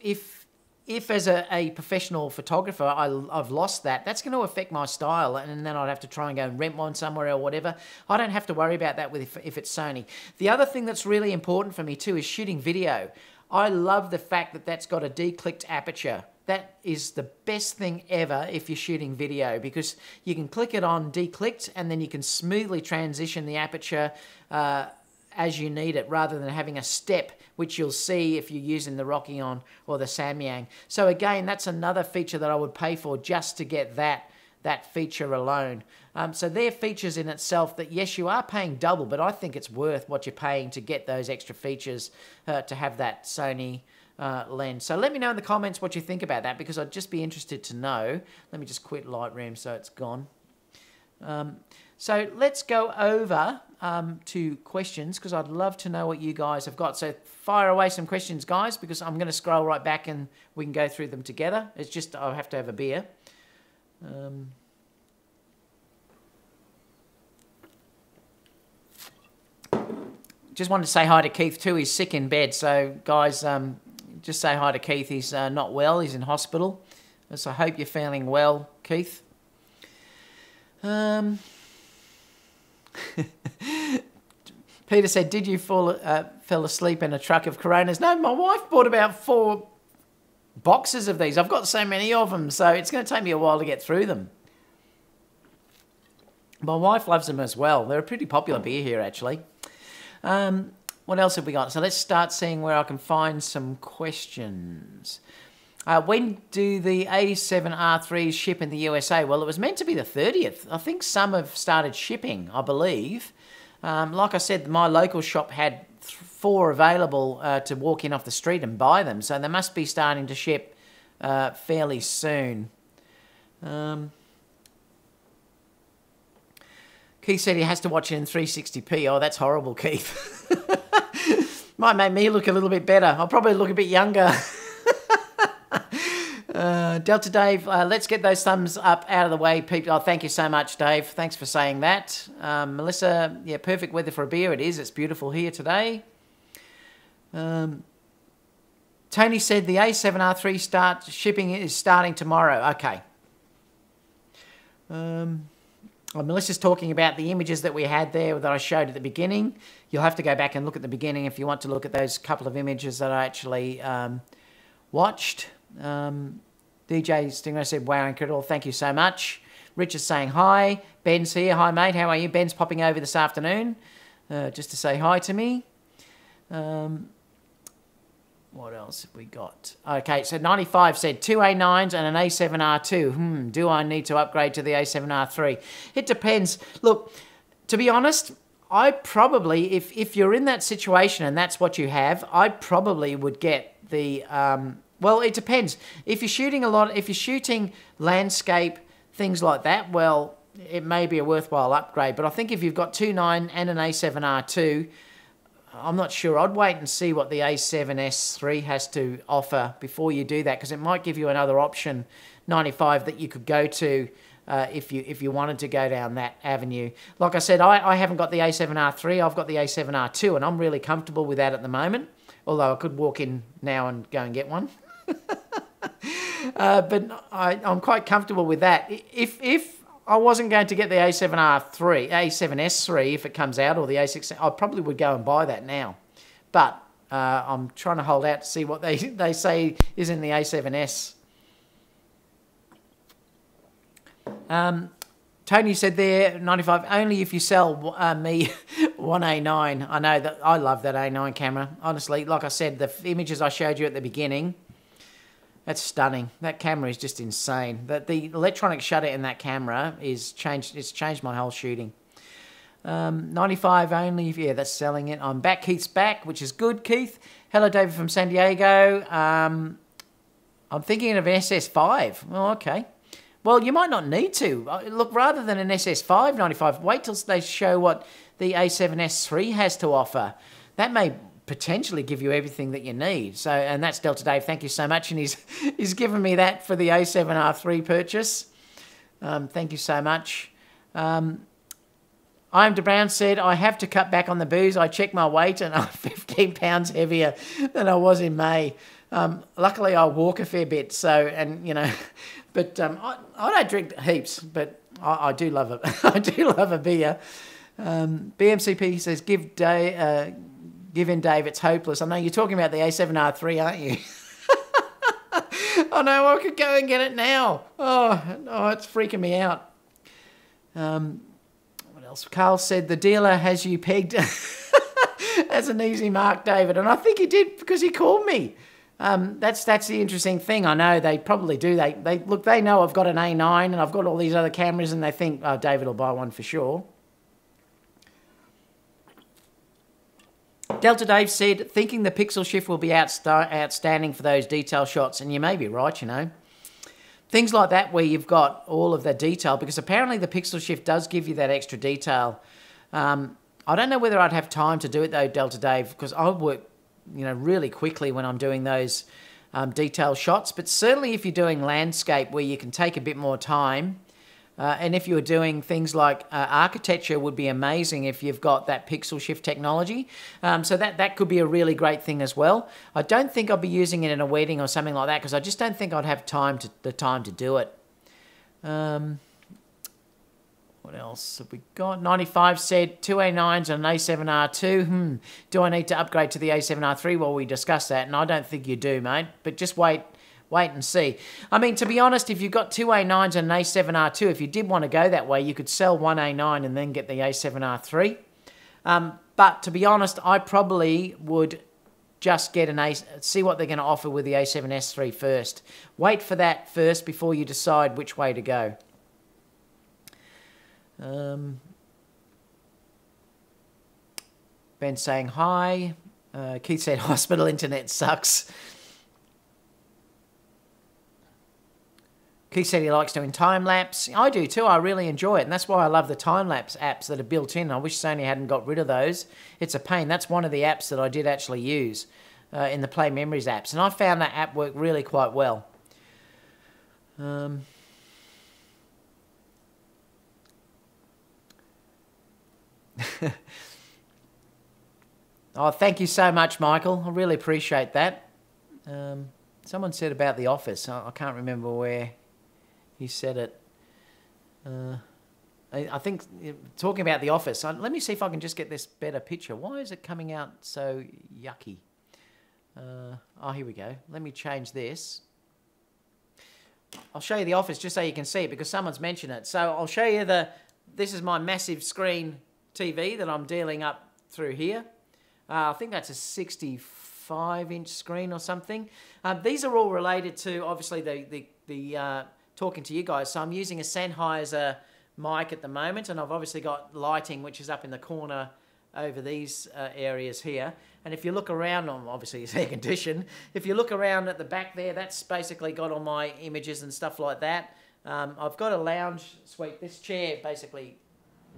as a professional photographer I've lost that, that's going to affect my style, and then I'd have to try and go and rent one somewhere or whatever. I don't have to worry about that if it's Sony. The other thing that's really important for me too is shooting video. I love the fact that that's got a declicked aperture. That is the best thing ever if you're shooting video, because you can click it on declicked and then you can smoothly transition the aperture as you need it, rather than having a step, which you'll see if you're using the Rokinon or the Samyang. So again, that's another feature that I would pay for just to get that feature alone. So they're features in itself that, yes, you are paying double, but I think it's worth what you're paying to get those extra features to have that Sony lens. So let me know in the comments what you think about that, because I'd just be interested to know. Let me just quit Lightroom so it's gone. So let's go over to questions, because I'd love to know what you guys have got. So fire away some questions, guys, because I'm going to scroll right back and we can go through them together. It's just I'll have to have a beer. Just wanted to say hi to Keith too. He's sick in bed. So guys, just say hi to Keith. He's not well. He's in hospital. So I hope you're feeling well, Keith. Peter said, did you fell asleep in a truck of Coronas? No, my wife bought about 4 boxes of these. I've got so many of them, so it's going to take me a while to get through them. My wife loves them as well. They're a pretty popular beer here, actually. What else have we got? So let's start seeing where I can find some questions. When do the A7RIIIs ship in the USA? Well, it was meant to be the 30th. I think some have started shipping, I believe. Like I said, my local shop had 4 available to walk in off the street and buy them. So they must be starting to ship fairly soon. Keith said he has to watch it in 360p. Oh, that's horrible, Keith. Might make me look a little bit better. I'll probably look a bit younger. Delta Dave, let's get those thumbs up out of the way, people. Oh, thank you so much, Dave. Thanks for saying that. Melissa, yeah, perfect weather for a beer. It is. It's beautiful here today. Tony said the A7R3 shipping is starting tomorrow. Okay. Well, Melissa's talking about the images that we had there that I showed at the beginning. You'll have to go back and look at the beginning if you want to look at those couple of images that I actually watched. DJ Stingray said, wow, incredible. Thank you so much. Richard's saying hi. Ben's here. Hi, mate. How are you? Ben's popping over this afternoon just to say hi to me. What else have we got? Okay, so 95 said 2 A9s and an A7R2. Do I need to upgrade to the A7R3? It depends. Look, to be honest, I probably, if you're in that situation and that's what you have, I probably would get the... well, it depends. If you're shooting a lot, if you're shooting landscape, things like that, well, it may be a worthwhile upgrade. But I think if you've got 2.9 and an A7R2, I'm not sure. I'd wait and see what the A7S3 has to offer before you do that, because it might give you another option, 95, that you could go to if you wanted to go down that avenue. Like I said, I haven't got the A7R3. I've got the A7R2, and I'm really comfortable with that at the moment, although I could walk in now and go and get one. But I'm quite comfortable with that. If I wasn't going to get the A7S3 if it comes out, or the A6, I probably would go and buy that now. But I'm trying to hold out to see what they say is in the A7S. Tony said there, 95, only if you sell me one A9. I know that I love that A9 camera. Honestly, like I said, the images I showed you at the beginning, that's stunning. That camera is just insane. The electronic shutter in that camera is changed. It's changed my whole shooting. 95 only. Yeah, that's selling it. I'm back. Keith's back, which is good, Keith. Hello, David from San Diego. I'm thinking of an SS5. Oh, okay. Well, you might not need to. Look, rather than an SS5 95, wait till they show what the A7S3 has to offer. That may potentially give you everything that you need. So, and that's Delta Dave. Thank you so much. And he's given me that for the A7R3 purchase. Thank you so much. I'm DeBrown said, I have to cut back on the booze. I checked my weight and I'm 15 pounds heavier than I was in May. Luckily, I walk a fair bit. So, and you know, but I don't drink heaps, but I do love it. I do love a beer. BMCP says, give in, Dave, it's hopeless. I know you're talking about the A7R3, aren't you? I know, I could go and get it now. Oh, it's freaking me out. What else? Carl said, the dealer has you pegged as an easy mark, David. And I think he did, because he called me. That's the interesting thing. I know they probably do. They know I've got an A9 and I've got all these other cameras, and they think, oh, David will buy one for sure. Delta Dave said, thinking the pixel shift will be outstanding for those detail shots. And you may be right, you know. Things like that where you've got all of the detail, because apparently the pixel shift does give you that extra detail. I don't know whether I'd have time to do it though, Delta Dave, because I work, you know, really quickly when I'm doing those detail shots. But certainly if you're doing landscape where you can take a bit more time, and if you're doing things like architecture, would be amazing if you've got that pixel shift technology. So that could be a really great thing as well. I don't think I'll be using it in a wedding or something like that, because I just don't think I'd have the time to do it. What else have we got? 95 said 2 A9s and an A7R2. Do I need to upgrade to the A7R3? Well, we discussed that, and I don't think you do, mate. But just wait and see. I mean, to be honest, if you've got 2 A9s and an A7R2, if you did want to go that way, you could sell one A9 and then get the A7R3. But to be honest, I probably would just get see what they're going to offer with the A7S3 first. Wait for that first before you decide which way to go. Ben saying hi. Keith said hospital internet sucks. Keith said he likes doing time-lapse. I do too. I really enjoy it. And that's why I love the time-lapse apps that are built in. I wish Sony hadn't got rid of those. It's a pain. That's one of the apps that I did actually use in the Play Memories apps. And I found that app worked really quite well. Oh, thank you so much, Michael. I really appreciate that. Someone said about The Office. I can't remember where he said it. I think, talking about The Office, let me see if I can just get this better picture. Why is it coming out so yucky? Oh, here we go. Let me change this. I'll show you The Office just so you can see it, because someone's mentioned it. So I'll show you this is my massive screen TV that I'm dealing up through here. I think that's a 65-inch screen or something. These are all related to, obviously, the talking to you guys. So I'm using a Sennheiser mic at the moment, and I've obviously got lighting, which is up in the corner over these areas here. And if you look around, obviously it's air conditioned. If you look around at the back there, that's basically got all my images and stuff like that. I've got a lounge suite. This chair basically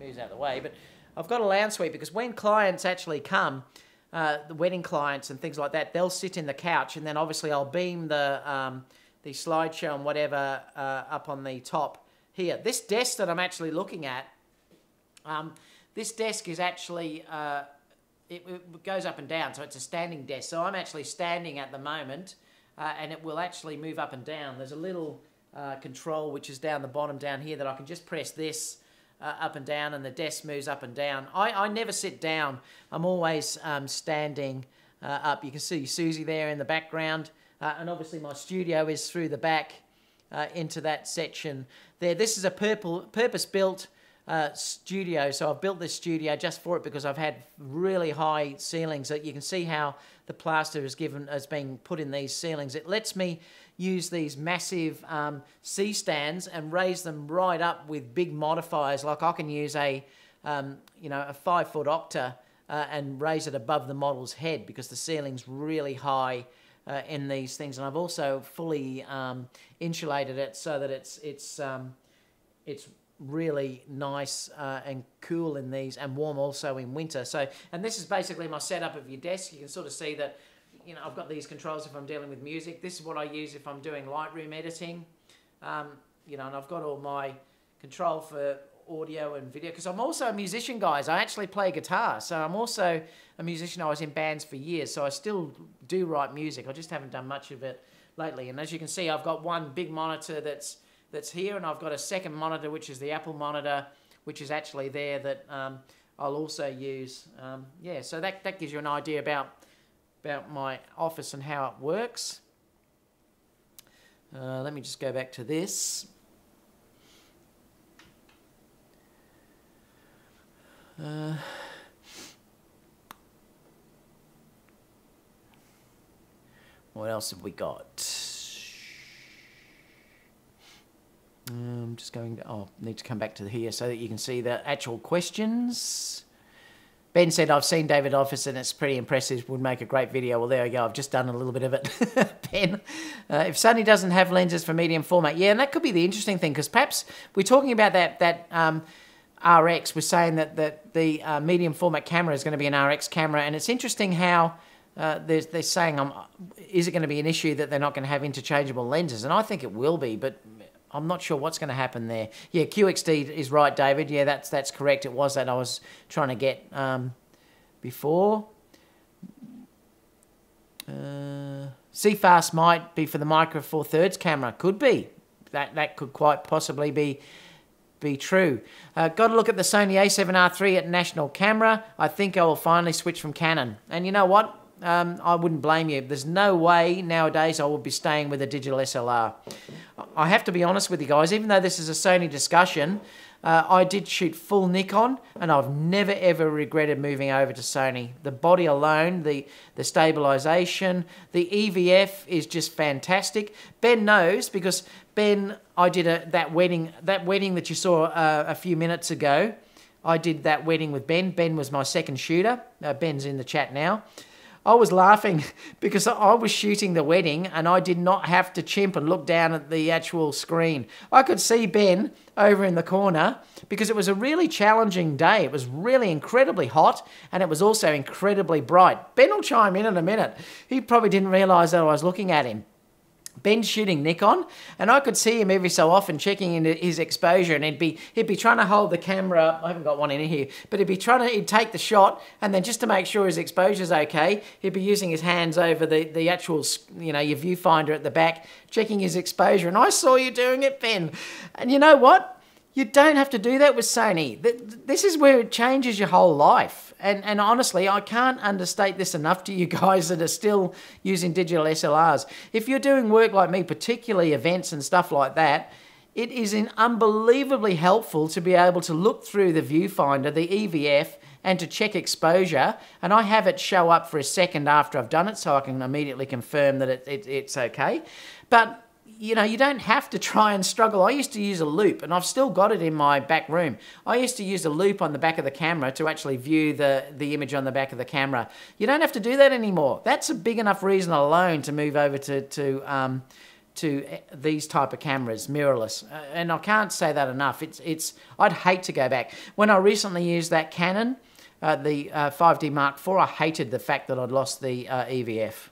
moves out of the way, but I've got a lounge suite because when clients actually come, the wedding clients and things like that, they'll sit in the couch, and then obviously I'll beam the slideshow and whatever up on the top here. This desk that I'm actually looking at, this desk is actually, it goes up and down, so it's a standing desk. So I'm actually standing at the moment, and it will actually move up and down. There's a little control which is down the bottom down here that I can just press this up and down, and the desk moves up and down. I never sit down. I'm always standing up. You can see Susie there in the background, and obviously my studio is through the back into that section there. This is a purpose-built studio, so I've built this studio just for it because I've had really high ceilings. That you can see how the plaster has been put in these ceilings. It lets me use these massive C-stands and raise them right up with big modifiers. Like I can use a 5-foot octa and raise it above the model's head because the ceiling's really high in these things. And I've also fully insulated it so that it's really nice and cool in these, and warm also in winter. So, and this is basically my setup of your desk. You can sort of see that, you know, I've got these controls if I'm dealing with music. This is what I use if I'm doing Lightroom editing. You know, and I've got all my control for audio and video, because I'm also a musician, guys. I actually play guitar, so I'm also a musician. I was in bands for years, so I still do write music. I just haven't done much of it lately. And as you can see, I've got one big monitor that's here, and I've got a second monitor, which is the Apple monitor, which is actually there, that I'll also use. Yeah, so that gives you an idea about my office and how it works. Let me just go back to this. What else have we got? I'm just going to, need to come back to here so that you can see the actual questions. Ben said, I've seen David Office and it's pretty impressive, would make a great video. Well, there we go. I've just done a little bit of it, Ben. If Sony doesn't have lenses for medium format, yeah, and that could be the interesting thing, because perhaps we're talking about that RX. We're saying that the medium format camera is going to be an RX camera, and it's interesting how they're saying, is it going to be an issue that they're not going to have interchangeable lenses? And I think it will be, but I'm not sure what's going to happen there. Yeah, QXD is right, David. Yeah, that's correct. It was that I was trying to get before. CFast might be for the Micro Four Thirds camera. Could be. That could quite possibly be true. Got to look at the Sony A7R3 at National Camera. I think I will finally switch from Canon. And you know what? I wouldn't blame you. There's no way nowadays I would be staying with a digital SLR. I have to be honest with you guys, even though this is a Sony discussion, I did shoot full Nikon, and I've never ever regretted moving over to Sony. The body alone, the stabilization, the EVF is just fantastic. Ben knows, because Ben, I did that wedding that you saw a few minutes ago. I did that wedding with Ben. Ben was my second shooter. Ben's in the chat now. I was laughing because I was shooting the wedding and I did not have to chimp and look down at the actual screen. I could see Ben over in the corner because it was a really challenging day. It was really incredibly hot and it was also incredibly bright. Ben will chime in a minute. He probably didn't realise that I was looking at him. Ben's shooting Nikon, and I could see him every so often checking into his exposure, and he'd be trying to hold the camera up. I haven't got one in here, but he'd take the shot, and then just to make sure his exposure's okay, he'd be using his hands over the actual, you know, your viewfinder at the back, checking his exposure. And I saw you doing it, Ben. And you know what? You don't have to do that with Sony. This is where it changes your whole life. And honestly, I can't understate this enough to you guys that are still using digital SLRs. If you're doing work like me, particularly events and stuff like that, it is unbelievably helpful to be able to look through the viewfinder, the EVF, and to check exposure. And I have it show up for a second after I've done it so I can immediately confirm that it's okay. But you know, you don't have to try and struggle. I used to use a loop, and I've still got it in my back room. I used to use a loop on the back of the camera to actually view the image on the back of the camera. You don't have to do that anymore. That's a big enough reason alone to move over to these type of cameras, mirrorless. And I can't say that enough. I'd hate to go back. When I recently used that Canon, the 5D Mark IV, I hated the fact that I'd lost the EVF.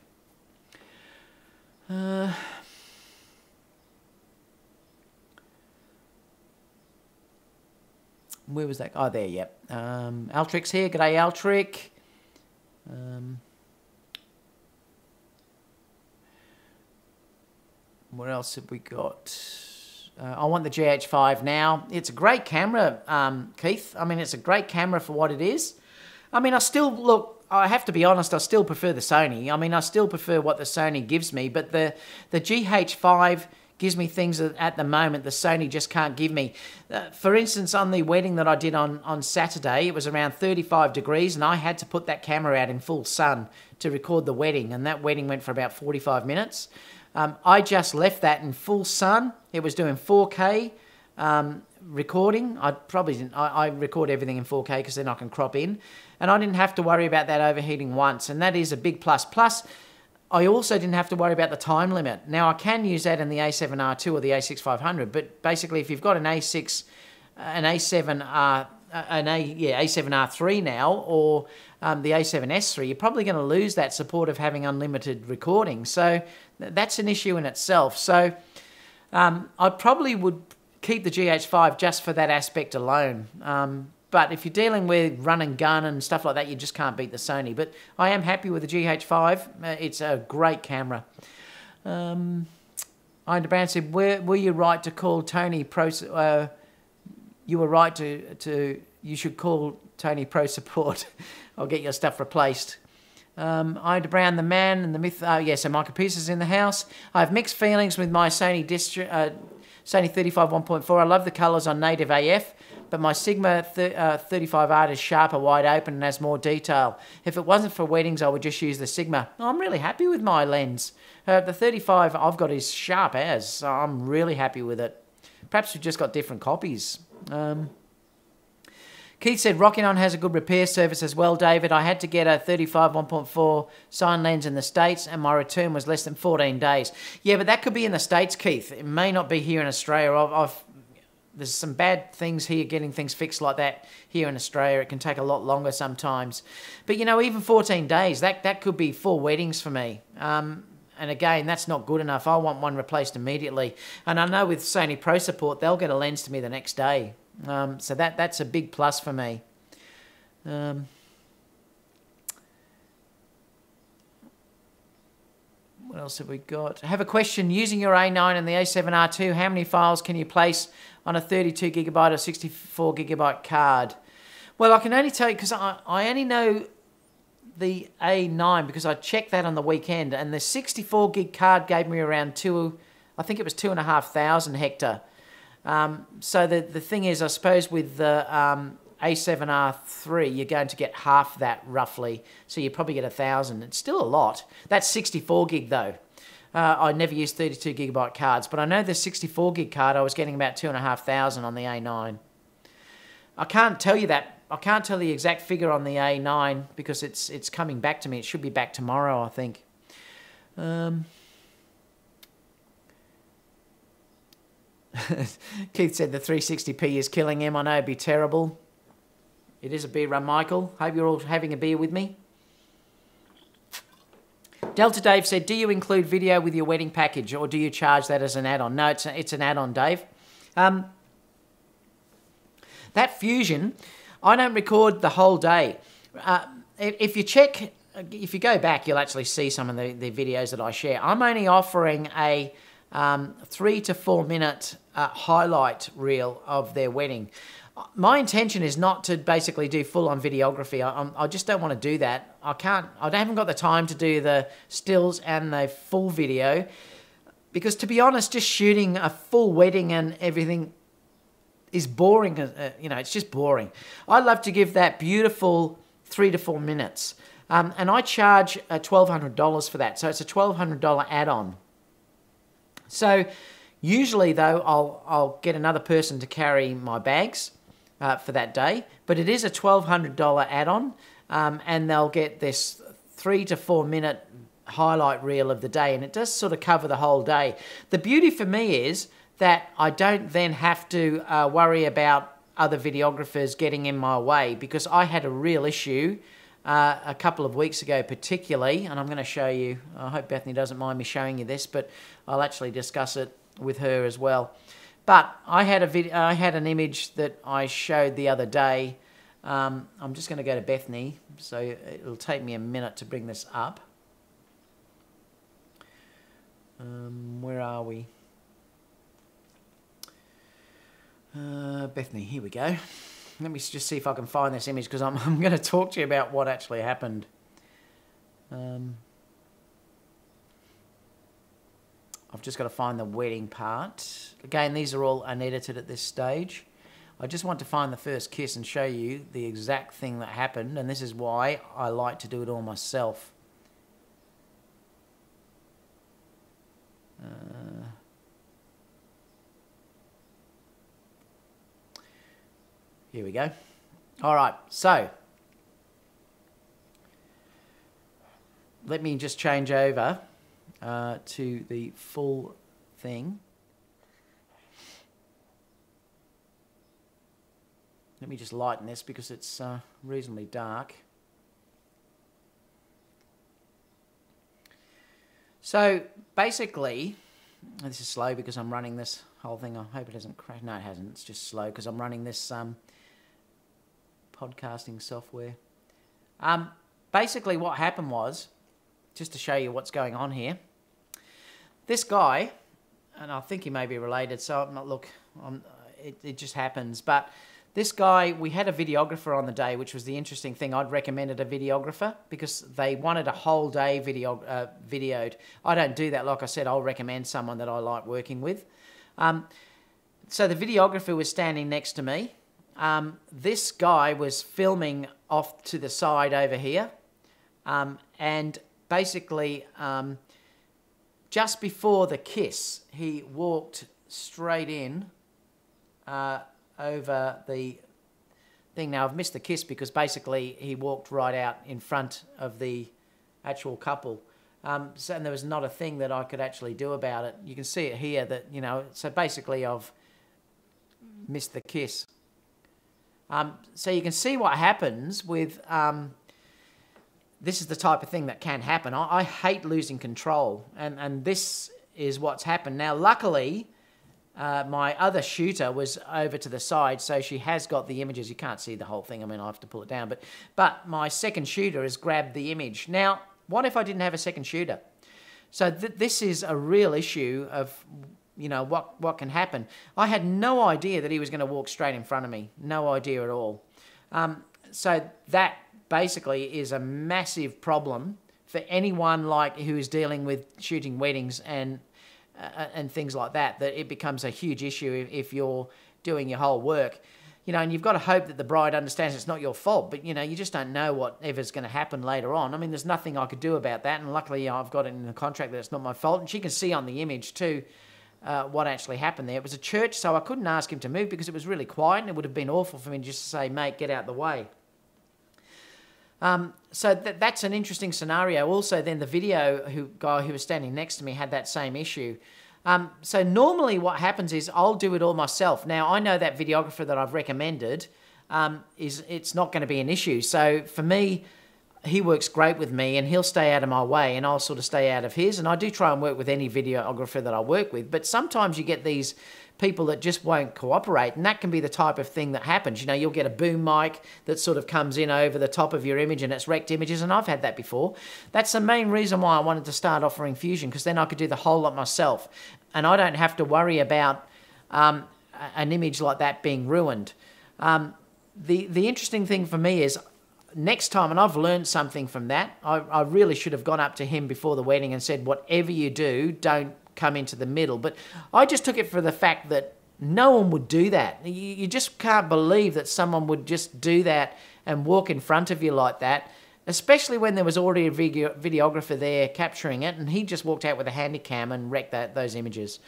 Where was that? Oh, there, yep. Altric's here. G'day, Altric. What else have we got? I want the GH5 now. It's a great camera, Keith. I mean, it's a great camera for what it is. I mean, I have to be honest, I still prefer the Sony. I mean, I still prefer what the Sony gives me, but the GH5 gives me things that at the moment the Sony just can't give me. For instance, on the wedding that I did on Saturday, it was around 35 degrees and I had to put that camera out in full sun to record the wedding, and that wedding went for about 45 minutes. I just left that in full sun. It was doing 4K recording. I record everything in 4K because then I can crop in, and I didn't have to worry about that overheating once, and that is a big plus. Plus, I also didn't have to worry about the time limit. Now, I can use that in the A7R2 or the A6500, but basically if you've got an A7R3 now, or the A7S3, you're probably going to lose that support of having unlimited recording. So that's an issue in itself. So I probably would keep the GH5 just for that aspect alone. But if you're dealing with run and gun and stuff like that, you just can't beat the Sony. But I am happy with the GH5. It's a great camera. Ian Brown said, were you right to call Tony Pro... you were right to... You should call Tony Pro Support. I'll get your stuff replaced. Ian Brown, the man and the myth... so Michael Pierce is in the house. I have mixed feelings with my Sony 35 1.4. I love the colours on native AF. But my Sigma 35 Art is sharper, wide open, and has more detail. If it wasn't for weddings, I would just use the Sigma. I'm really happy with my lens. The 35 I've got is sharp as, so I'm really happy with it. Perhaps we've just got different copies. Keith said, Rokinon has a good repair service as well, David. I had to get a 35 1.4 sign lens in the States, and my return was less than 14 days. Yeah, but that could be in the States, Keith. It may not be here in Australia. There's some bad things here, getting things fixed like that here in Australia. It can take a lot longer sometimes. But, you know, even 14 days, that could be 4 weddings for me. And again, that's not good enough. I want one replaced immediately. And I know with Sony Pro Support, they'll get a lens to me the next day. So that's a big plus for me. What else have we got? I have a question. Using your A9 and the A7R2, how many files can you place on a 32 gigabyte or 64 gigabyte card? Well, I can only tell you because I only know the A9 because I checked that on the weekend, and the 64 gig card gave me around 2,500 hectare. So the thing is, I suppose with the A7R3, you're going to get half that roughly, so you probably get 1,000. It's still a lot. That's 64 gig though. I never used 32 gigabyte cards, but I know the 64 gig card I was getting about 2,500 on the A9. I can't tell you that I can't tell the exact figure on the A9 because it's coming back to me. It should be back tomorrow, I think. Keith said the 360p is killing him. I know it'd be terrible. It is a beer run, Michael. Hope you're all having a beer with me. Delta Dave said, do you include video with your wedding package or do you charge that as an add-on? No, it's an add-on, Dave. That Fusion, I don't record the whole day. If you go back, you'll actually see some of the videos that I share. I'm only offering a 3 to 4 minute highlight reel of their wedding. My intention is not to basically do full-on videography. I just don't want to do that. I haven't got the time to do the stills and the full video because, to be honest, just shooting a full wedding and everything is boring. It's just boring. I love to give that beautiful 3 to 4 minutes. And I charge $1,200 for that. So it's a $1,200 add-on. So usually, though, I'll get another person to carry my bags for that day. But it is a $1,200 add-on. And they'll get this 3 to 4 minute highlight reel of the day. And it does sort of cover the whole day. The beauty for me is that I don't then have to worry about other videographers getting in my way, because I had a real issue a couple of weeks ago particularly, and I'm going to show you. I hope Bethany doesn't mind me showing you this, but I'll actually discuss it with her as well. But I had an image that I showed the other day. I'm just going to go to Bethany, so it'll take me a minute to bring this up. Where are we? Bethany, here we go. Let me just see if I can find this image, because I'm going to talk to you about what actually happened. I've just got to find the wedding part. Again, these are all unedited at this stage. I just want to find the first kiss and show you the exact thing that happened, and this is why I like to do it all myself. Here we go. All right, so let me just change over to the full thing. Let me just lighten this because it's reasonably dark. So basically, this is slow because I'm running this whole thing. I hope it doesn't crash. No, it hasn't. It's just slow because I'm running this podcasting software. Basically what happened was, just to show you what's going on here, this guy, and I think he may be related, so I'm not, look, it just happens, but this guy, we had a videographer on the day, which was the interesting thing. I'd recommended a videographer because they wanted a whole day videoed. I don't do that. Like I said, I'll recommend someone that I like working with. So the videographer was standing next to me. This guy was filming off to the side over here. And basically, just before the kiss, he walked straight in over the thing. Now, I've missed the kiss because basically he walked right out in front of the actual couple. And there was not a thing that I could actually do about it. You can see it here that, you know, so basically I've missed the kiss. So you can see what happens with, this is the type of thing that can happen. I hate losing control, and this is what's happened. Now, luckily, my other shooter was over to the side, so she has got the images. You can't see the whole thing. I mean, I have to pull it down. But my second shooter has grabbed the image. Now, what if I didn't have a second shooter? So this is a real issue of, you know, what can happen. I had no idea that he was going to walk straight in front of me. No idea at all. So that basically is a massive problem for anyone who is dealing with shooting weddings and things like that, that it becomes a huge issue if you're doing your whole work. You know, and you've got to hope that the bride understands it's not your fault, but, you know, you just don't know whatever's going to happen later on. I mean, there's nothing I could do about that, and luckily I've got it in the contract that it's not my fault, and she can see on the image too what actually happened there. It was a church, so I couldn't ask him to move because it was really quiet, and it would have been awful for me just to say, mate, get out the way. So that's an interesting scenario. Also, then the guy who was standing next to me had that same issue. So normally what happens is I'll do it all myself. Now, I know that videographer that I've recommended, it's not going to be an issue. So for me, he works great with me, and he'll stay out of my way, and I'll sort of stay out of his. And I do try and work with any videographer that I work with, but sometimes you get these people that just won't cooperate, and that can be the type of thing that happens. You know, you'll get a boom mic that sort of comes in over the top of your image, and it's wrecked images, and I've had that before. That's the main reason why I wanted to start offering Fusion, because then I could do the whole lot myself, and I don't have to worry about an image like that being ruined. The interesting thing for me is, next time, and I've learned something from that, I really should have gone up to him before the wedding and said, whatever you do, don't come into the middle. But I just took it for the fact that no one would do that. You just can't believe that someone would just do that and walk in front of you like that, especially when there was already a videographer there capturing it, and he just walked out with a handy cam and wrecked those images.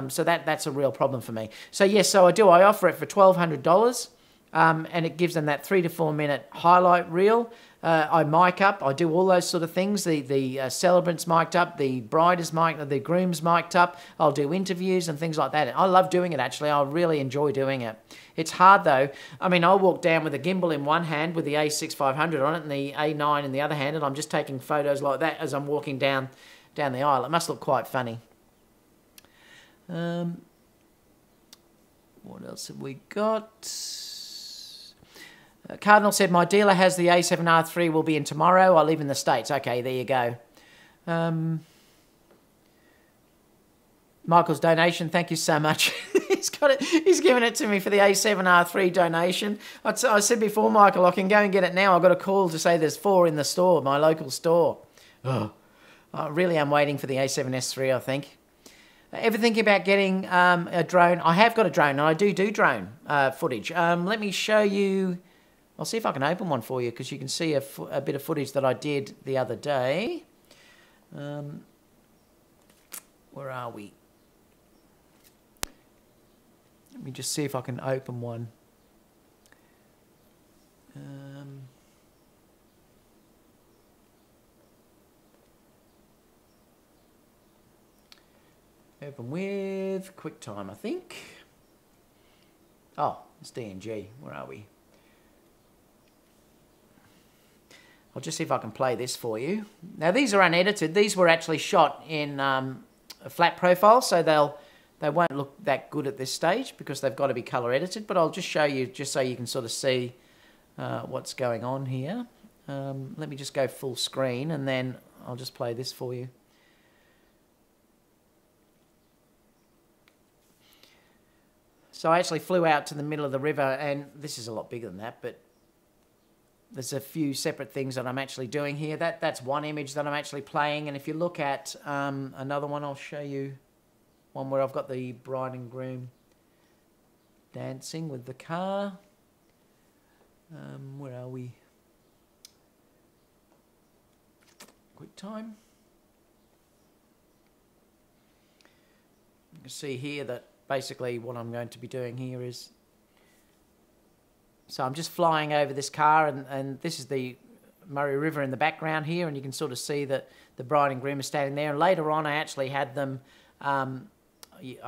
So that's a real problem for me. So yes, so I do. I offer it for $1,200. And it gives them that 3 to 4 minute highlight reel. I mic up. I do all those sort of things. The celebrant's mic'd up. The bride is mic'd. The groom's mic'd up. I'll do interviews and things like that. I love doing it, actually. I really enjoy doing it. It's hard, though. I mean, I'll walk down with a gimbal in one hand with the A6500 on it and the A9 in the other hand, and I'm just taking photos like that as I'm walking down the aisle. It must look quite funny. What else have we got? Cardinal said, my dealer has the A7R3, will be in tomorrow. I live in the States. Okay, there you go. Michael's donation, thank you so much. He's got it. He's given it to me for the A7R3 donation. I said before, Michael, I can go and get it now. I got a call to say there's 4 in the store, my local store. Oh, I really am waiting for the A7S3, I think. Ever thinking about getting a drone? I have got a drone, and I do drone footage. Let me show you. I'll see if I can open one for you, because you can see a bit of footage that I did the other day. Where are we? Let me just see if I can open one. Open with QuickTime, I think. Oh, it's DNG. Where are we? I'll just see if I can play this for you. Now, these are unedited. These were actually shot in a flat profile, so they won't look that good at this stage because they've got to be color edited. But I'll just show you, just so you can sort of see what's going on here. Let me just go full screen, and then I'll just play this for you. So I actually flew out to the middle of the river, and this is a lot bigger than that, but there's a few separate things that I'm actually doing here. That's one image that I'm actually playing, and if you look at another one, I'll show you one where I've got the bride and groom dancing with the car. Where are we? QuickTime. You can see here that basically what I'm going to be doing here is, so I'm just flying over this car, and this is the Murray River in the background here, and you can sort of see that the bride and groom are standing there. And later on, I actually had them, I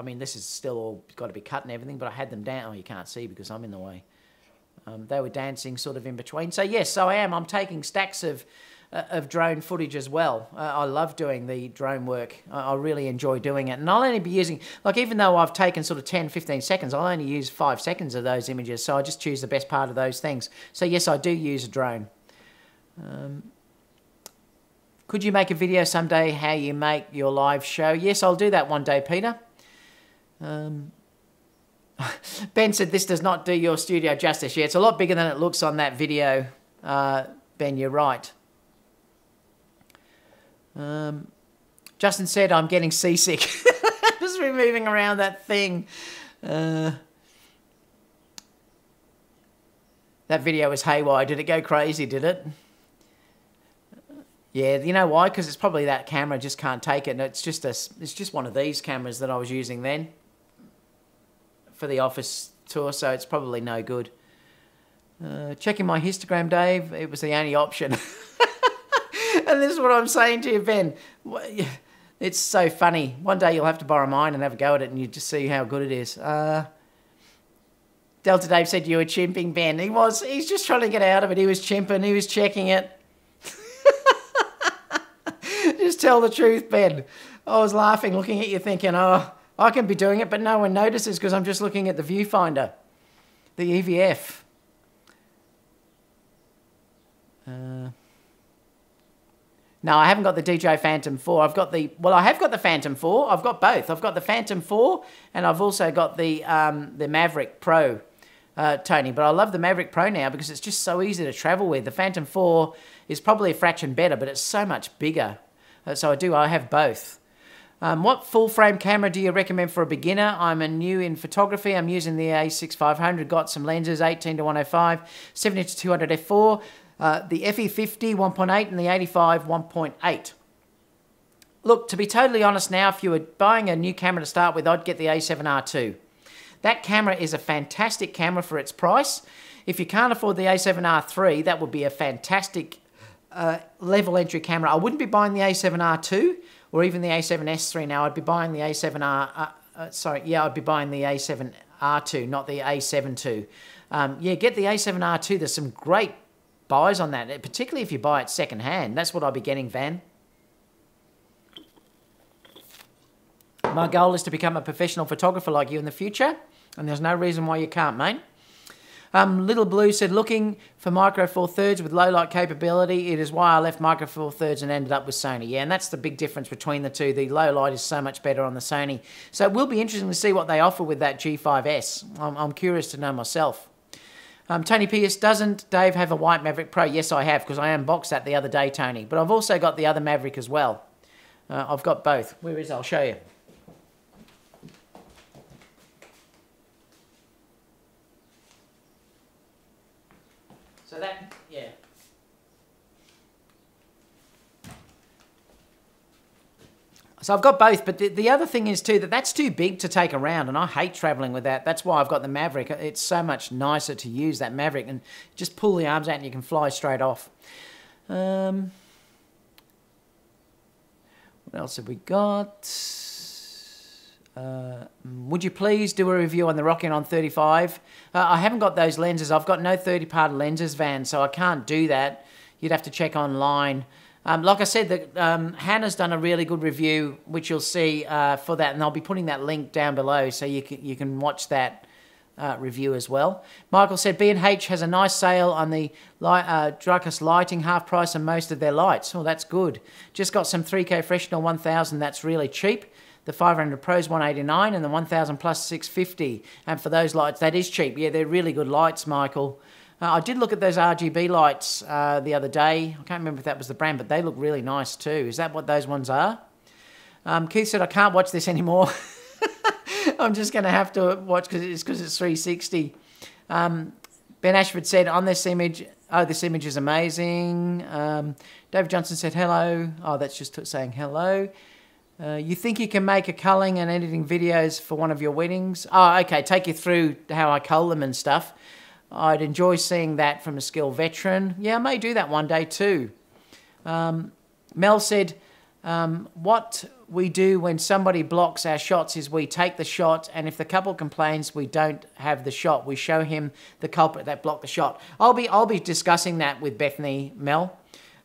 mean, this is still all got to be cut and everything, but I had them down. Oh, you can't see because I'm in the way. They were dancing sort of in between. So yes, so I'm taking stacks of drone footage as well. I love doing the drone work. I really enjoy doing it. And I'll only be using, like, even though I've taken sort of 10, 15 seconds, I'll only use 5 seconds of those images. So I just choose the best part of those things. So yes, I do use a drone. Could you make a video someday how you make your live show? Yes, I'll do that one day, Peter. Ben said this does not do your studio justice. Yeah, it's a lot bigger than it looks on that video. Ben, you're right. Justin said, I'm getting seasick. Just moving around that thing. That video was haywire. Did it go crazy, did it? Yeah, you know why? Because it's probably that camera just can't take it. And it's just one of these cameras that I was using then for the office tour, so it's probably no good. Checking my histogram, Dave. It was the only option. And this is what I'm saying to you, Ben. It's so funny. One day you'll have to borrow mine and have a go at it, and you just see how good it is. Delta Dave said you were chimping, Ben. He was. He's just trying to get out of it. He was chimping. He was checking it. Just tell the truth, Ben. I was laughing, looking at you thinking, oh, I can be doing it, but no one notices because I'm just looking at the viewfinder, the EVF. No, I haven't got the DJI Phantom 4. I've got the... Well, I have got the Phantom 4. I've got both. I've got the Phantom 4 and I've also got the Maverick Pro, Tony. But I love the Maverick Pro now because it's just so easy to travel with. The Phantom 4 is probably a fraction better, but it's so much bigger. So I have both. What full-frame camera do you recommend for a beginner? I'm a new in photography. I'm using the A6500. Got some lenses, 18-105, 70-200 f4. The FE50 1.8 and the 85 1.8. Look, to be totally honest now, if you were buying a new camera to start with, I'd get the A7RIII. That camera is a fantastic camera for its price. If you can't afford the A7RIII, that would be a fantastic level entry camera. I wouldn't be buying the A7R2 or even the A7S3 now. I'd be buying the I'd be buying the A7R2, not the A7 II. Yeah, get the A7R2. There's some great buys on that, particularly if you buy it second hand. That's what I'll be getting, Van. My goal is to become a professional photographer like you in the future, and there's no reason why you can't, mate. Little Blue said, looking for Micro Four Thirds with low light capability. It is why I left Micro Four Thirds and ended up with Sony. Yeah, and that's the big difference between the two. The low light is so much better on the Sony. So it will be interesting to see what they offer with that G5s. I'm curious to know myself. Tony Pierce, doesn't Dave have a white Maverick Pro? Yes, I have, because I unboxed that the other day, Tony. But I've also got the other Maverick as well. I've got both. Where is it? I'll show you. So that, yeah. So I've got both, but the other thing is too, that's too big to take around, and I hate traveling with that. That's why I've got the Maverick. It's so much nicer to use that Maverick, and just pull the arms out and you can fly straight off. What else have we got? Would you please do a review on the Rokinon 35? I haven't got those lenses. I've got no 30-part lenses, Van, so I can't do that. You'd have to check online. Like I said, Hannah's done a really good review, which you'll see for that, and I'll be putting that link down below so you can watch that review as well. Michael said, B&H has a nice sale on the Druckus lighting, half price on most of their lights. Oh, that's good. Just got some 3K Fresnel 1000, that's really cheap. The 500 Pro's 189 and the 1000 Plus 650. And for those lights, that is cheap. Yeah, they're really good lights, Michael. I did look at those RGB lights the other day. I can't remember if that was the brand, but they look really nice too. Is that what those ones are? Keith said, I can't watch this anymore. I'm just going to have to watch because it's 360. Ben Ashford said, on this image, oh, this image is amazing. David Johnson said, hello. Oh, that's just saying hello. You think you can make a culling and editing videos for one of your weddings? Oh, okay, take you through how I cull them and stuff. I'd enjoy seeing that from a skilled veteran. Yeah, I may do that one day too. Mel said, what we do when somebody blocks our shots is we take the shot, and if the couple complains we don't have the shot, we show him the culprit that blocked the shot. I'll be discussing that with Bethany, Mel.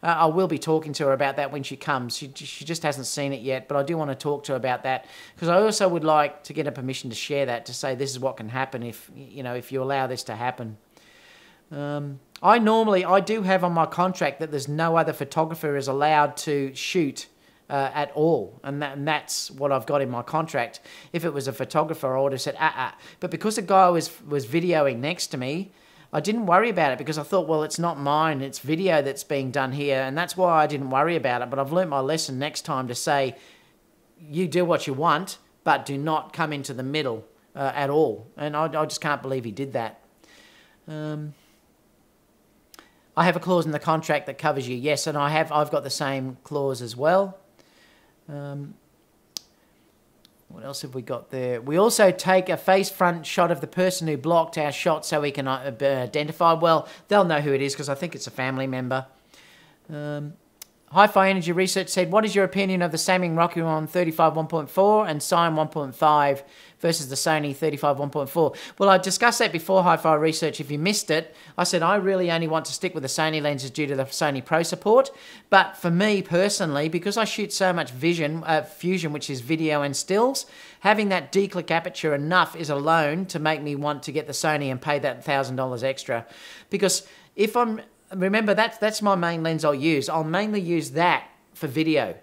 I will be talking to her about that when she comes. She just hasn't seen it yet, but I do want to talk to her about that because I also would like to get her permission to share that, to say this is what can happen if you allow this to happen. I do have on my contract that there's no other photographer is allowed to shoot at all, and that's what I've got in my contract. If it was a photographer, I would have said but because the guy was videoing next to me, I didn't worry about it because I thought, well, it's not mine, it's video that's being done here, and that's why I didn't worry about it. But I've learnt my lesson next time to say, you do what you want, but do not come into the middle at all. And I just can't believe he did that. I have a clause in the contract that covers you. Yes, and I've got the same clause as well. What else have we got there? We also take a face front shot of the person who blocked our shot so we can identify. Well, they'll know who it is because I think it's a family member. Hi-Fi Energy Research said, what is your opinion of the Samyang Rokinon 35 1.4 and Scion 1.5 versus the Sony 35 1.4? Well, I discussed that before, Hi-Fi Research. If you missed it, I said I really only want to stick with the Sony lenses due to the Sony Pro support. But for me personally, because I shoot so much fusion, which is video and stills, having that D-click aperture enough is alone to make me want to get the Sony and pay that $1,000 extra. Because if remember, that's my main lens I'll use. I'll mainly use that for video.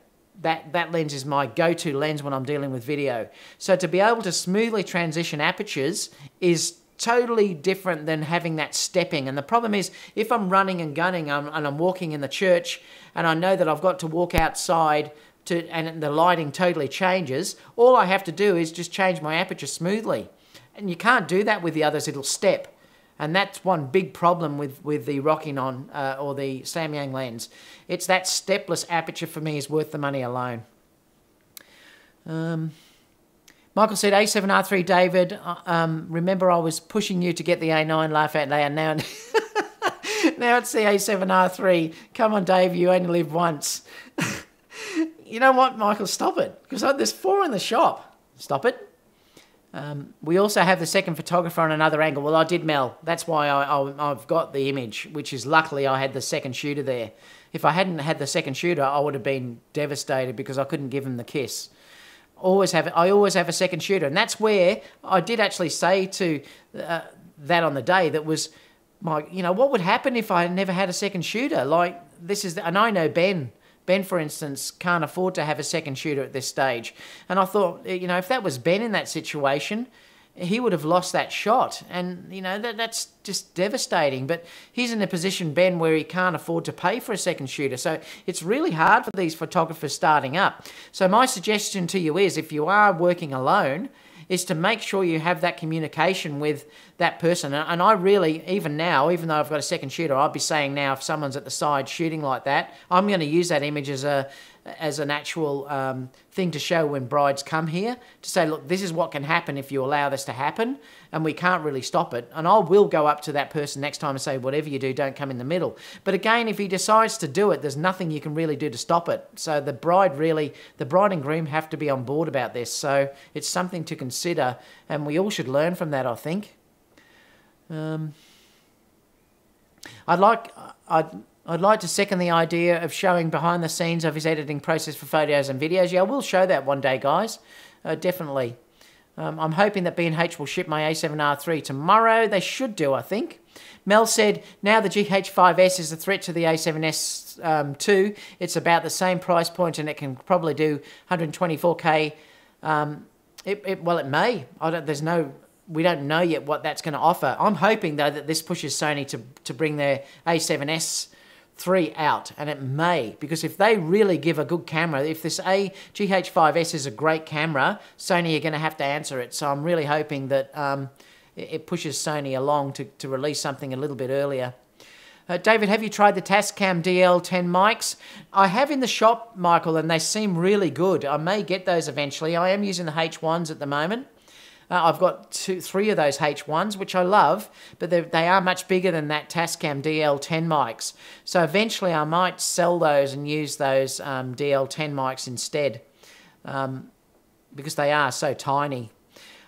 That lens is my go-to lens when I'm dealing with video. So to be able to smoothly transition apertures is totally different than having that stepping. And the problem is, if I'm running and gunning and I'm walking in the church and I know that I've got to walk outside and the lighting totally changes, all I have to do is just change my aperture smoothly. And you can't do that with the others, it'll step. And that's one big problem with the Rokinon or the Samyang lens. It's that stepless aperture for me is worth the money alone. Michael said, A7RIII David, remember I was pushing you to get the A9, laugh at now. Now it's the A7RIII. Come on, Dave, you only live once. You know what, Michael, stop it. Because there's 4 in the shop. Stop it. We also have the second photographer on another angle. Well, I did, Mel. That's why I've got the image, which is luckily I had the second shooter there. If I hadn't had the second shooter, I would have been devastated because I couldn't give him the kiss. I always have a second shooter. And that's where I did actually say to that on the day, that was what would happen if I never had a second shooter? Like, and I know Ben, for instance, can't afford to have a second shooter at this stage. And I thought, if that was Ben in that situation, he would have lost that shot. And, that's just devastating. But he's in a position, Ben, where he can't afford to pay for a second shooter. So it's really hard for these photographers starting up. So my suggestion to you is, if you are working alone, is to make sure you have that communication with that person. And I really, even now, even though I've got a second shooter, I'd be saying now, if someone's at the side shooting like that, I'm going to use that image as an actual thing to show when brides come here, to say, look, this is what can happen if you allow this to happen, and we can't really stop it. And I will go up to that person next time and say, whatever you do, don't come in the middle. But again, if he decides to do it, there's nothing you can really do to stop it. So the bride and groom have to be on board about this. So it's something to consider, and we all should learn from that, I think. I'd like to second the idea of showing behind the scenes of his editing process for photos and videos. Yeah, I will show that one day, guys. Definitely. I'm hoping that B&H will ship my A7RIII tomorrow. They should do, I think. Mel said, now the GH5s is a threat to the A7S II. It's about the same price point and it can probably do 124K. Well, it may. We don't know yet what that's going to offer. I'm hoping, though, that this pushes Sony to bring their A7S III out, and it may, because if they really give a good camera, if this GH5s is a great camera, Sony are going to have to answer it. So I'm really hoping that it pushes Sony along to release something a little bit earlier. David, have you tried the Tascam DL10 mics? I have in the shop, Michael, and they seem really good. I may get those eventually. I am using the H1s at the moment. I've got 3 of those H1s, which I love, but they are much bigger than that Tascam DL10 mics. So eventually I might sell those and use those DL10 mics instead, because they are so tiny.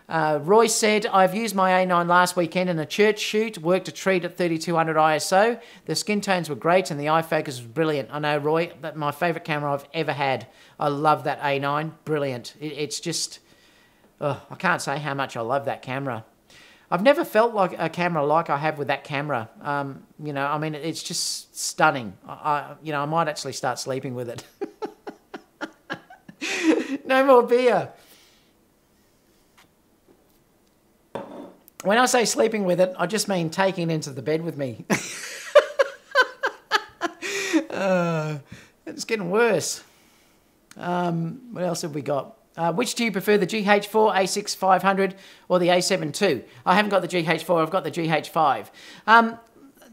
Roy said, I've used my A9 last weekend in a church shoot, worked a treat at 3200 ISO. The skin tones were great and the eye focus was brilliant. I know, Roy, that's my favourite camera I've ever had. I love that A9, brilliant. It's just... Oh, I can't say how much I love that camera. I've never felt like a camera like I have with that camera. I mean, it's just stunning. I might actually start sleeping with it. No more beer. When I say sleeping with it, I just mean taking it into the bed with me. It's getting worse. What else have we got? Which do you prefer, the GH4, A6 500 or the A7 II? I haven't got the GH4, I've got the GH5.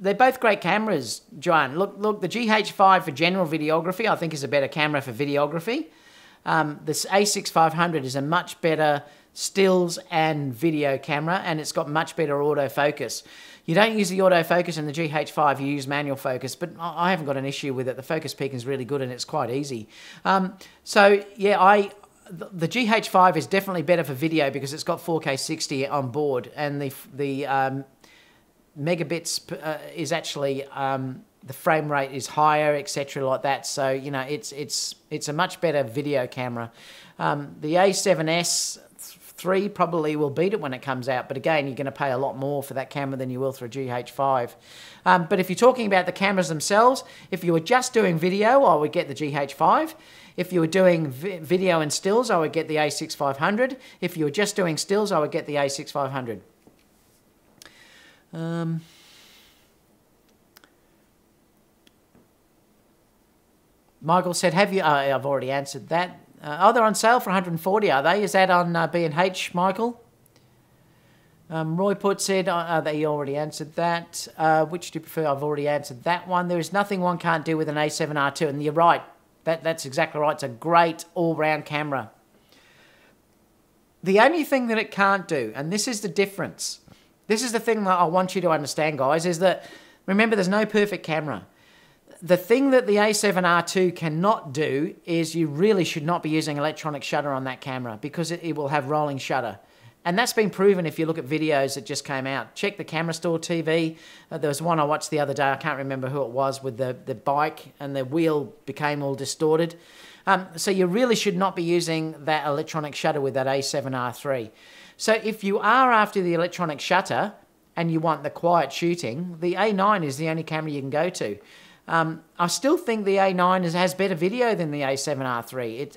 they're both great cameras, Joanne. Look, the GH5 for general videography, I think, is a better camera for videography. This A6500 is a much better stills and video camera, and it's got much better autofocus. You don't use the autofocus in the GH5, you use manual focus, but I haven't got an issue with it. The focus peaking is really good and it's quite easy. So yeah, the GH5 is definitely better for video because it's got 4K 60 on board, and the megabits is actually the frame rate is higher, etc., like that. So you know, it's a much better video camera. The A7S III probably will beat it when it comes out, but again, you're going to pay a lot more for that camera than you will for a GH5. But if you're talking about the cameras themselves, if you were just doing video, I would get the GH5. If you were doing video and stills, I would get the A6500. If you were just doing stills, I would get the A6500. Michael said, have you... I've already answered that. Oh, they're on sale for 140, are they? Is that on B&H, Michael? Roy Put said, they already answered that. Which do you prefer? I've already answered that one. There is nothing one can't do with an A7R II, and you're right. That's exactly right. It's a great all-round camera. The only thing that it can't do, and this is the difference, this is the thing that I want you to understand, guys, is that, remember, there's no perfect camera. The thing that the A7R II cannot do is you really should not be using electronic shutter on that camera because it will have rolling shutter. And that's been proven if you look at videos that just came out. Check the Camera Store TV. There was one I watched the other day. I can't remember who it was, with the bike and the wheel became all distorted. So you really should not be using that electronic shutter with that A7R III. So if you are after the electronic shutter and you want the quiet shooting, the A9 is the only camera you can go to. I still think the A9 has better video than the A7R III.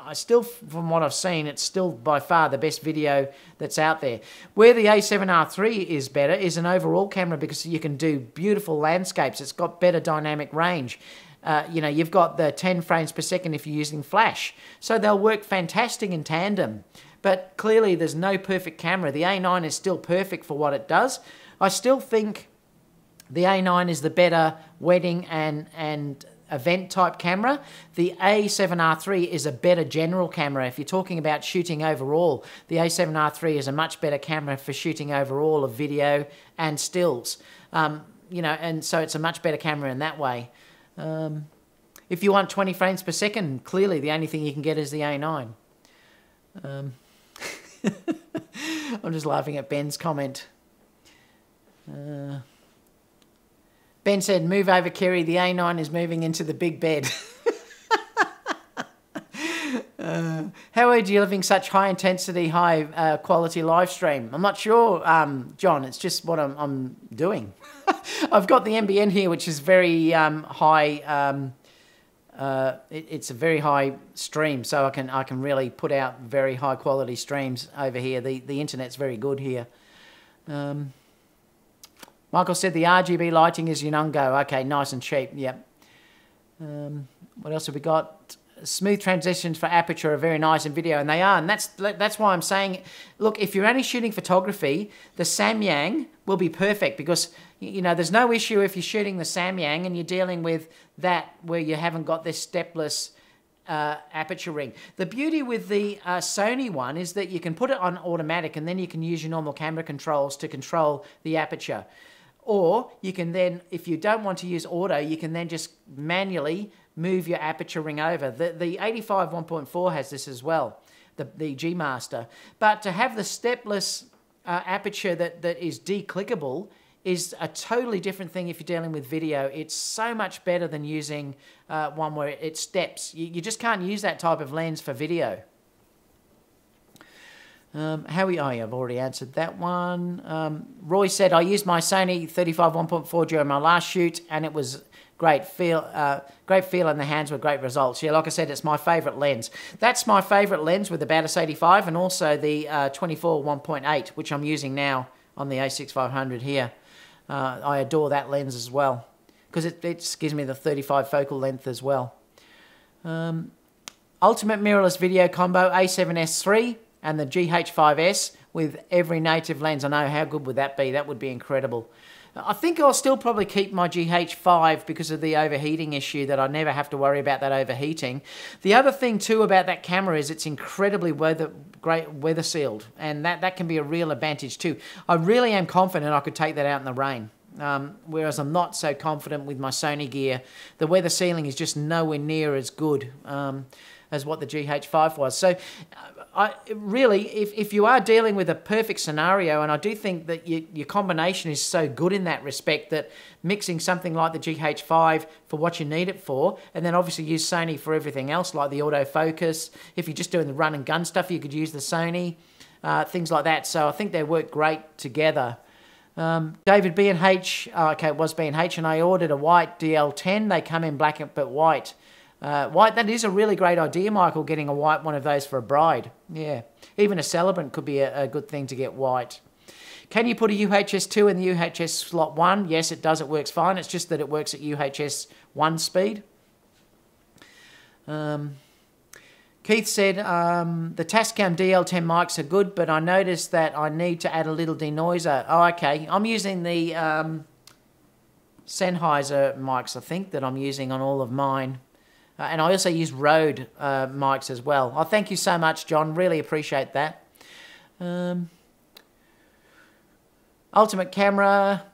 I still, from what I've seen, it's still by far the best video that's out there. Where the A7R III is better is an overall camera because you can do beautiful landscapes. It's got better dynamic range. You know, you've got the 10 frames per second if you're using flash. So they'll work fantastic in tandem. But clearly there's no perfect camera. The A9 is still perfect for what it does. I still think the A9 is the better wedding and event type camera. The A7R III is a better general camera. If you're talking about shooting overall, the A7R III is a much better camera for shooting overall of video and stills. You know, and so it's a much better camera in that way. If you want 20 frames per second, clearly the only thing you can get is the A9. I'm just laughing at Ben's comment. Ben said, move over, Kerry. The A9 is moving into the big bed. How are you living such high intensity, high quality live stream? I'm not sure, John. It's just what I'm doing. I've got the NBN here, which is very high. It's a very high stream, so I can really put out very high quality streams over here. The internet's very good here. Michael said the RGB lighting is Unungo. Okay, nice and cheap. Yep. What else have we got? Smooth transitions for aperture are very nice in video, and they are. And that's why I'm saying, look, if you're only shooting photography, the Samyang will be perfect because, you know, there's no issue if you're shooting the Samyang and you're dealing with that where you haven't got this stepless aperture ring. The beauty with the Sony one is that you can put it on automatic and then you can use your normal camera controls to control the aperture. Or you can then, if you don't want to use auto, you can then just manually move your aperture ring over. The 85 1.4 has this as well, the G Master. But to have the stepless aperture that is declickable is a totally different thing if you're dealing with video. It's so much better than using one where it steps. You just can't use that type of lens for video. I've already answered that one. Roy said, I used my Sony 35 1.4 during my last shoot and it was great feel in the hands with great results. Yeah, like I said, it's my favourite lens. That's my favourite lens with the Batis 85 and also the 24 1.8, which I'm using now on the A6500 here. I adore that lens as well because it gives me the 35 focal length as well. Ultimate mirrorless video combo, A7S III and the GH5s with every native lens. I know, how good would that be? That would be incredible. I think I'll still probably keep my GH5 because of the overheating issue, that I never have to worry about that overheating. The other thing too about that camera is it's incredibly great weather sealed, and that can be a real advantage too. I really am confident I could take that out in the rain. Whereas I'm not so confident with my Sony gear. The weather sealing is just nowhere near as good as what the GH5 was. So really, if you are dealing with a perfect scenario, and I do think that your combination is so good in that respect, that mixing something like the GH5 for what you need it for, and then obviously use Sony for everything else, like the autofocus. If you're just doing the run and gun stuff, you could use the Sony, things like that. So I think they work great together. David B&H, okay, it was B&H, and I ordered a white DL10. They come in black but white. White, that is a really great idea, Michael, getting a white one of those for a bride. Yeah, even a celebrant could be a good thing to get white. Can you put a UHS-2 in the UHS slot 1? Yes, it does. It works fine. It's just that it works at UHS 1 speed. Keith said, the Tascam DL10 mics are good, but I noticed that I need to add a little denoiser. Oh, okay. I'm using the Sennheiser mics, I think, that I'm using on all of mine. And I also use Rode mics as well. Oh, thank you so much, John. Really appreciate that. Ultimate camera.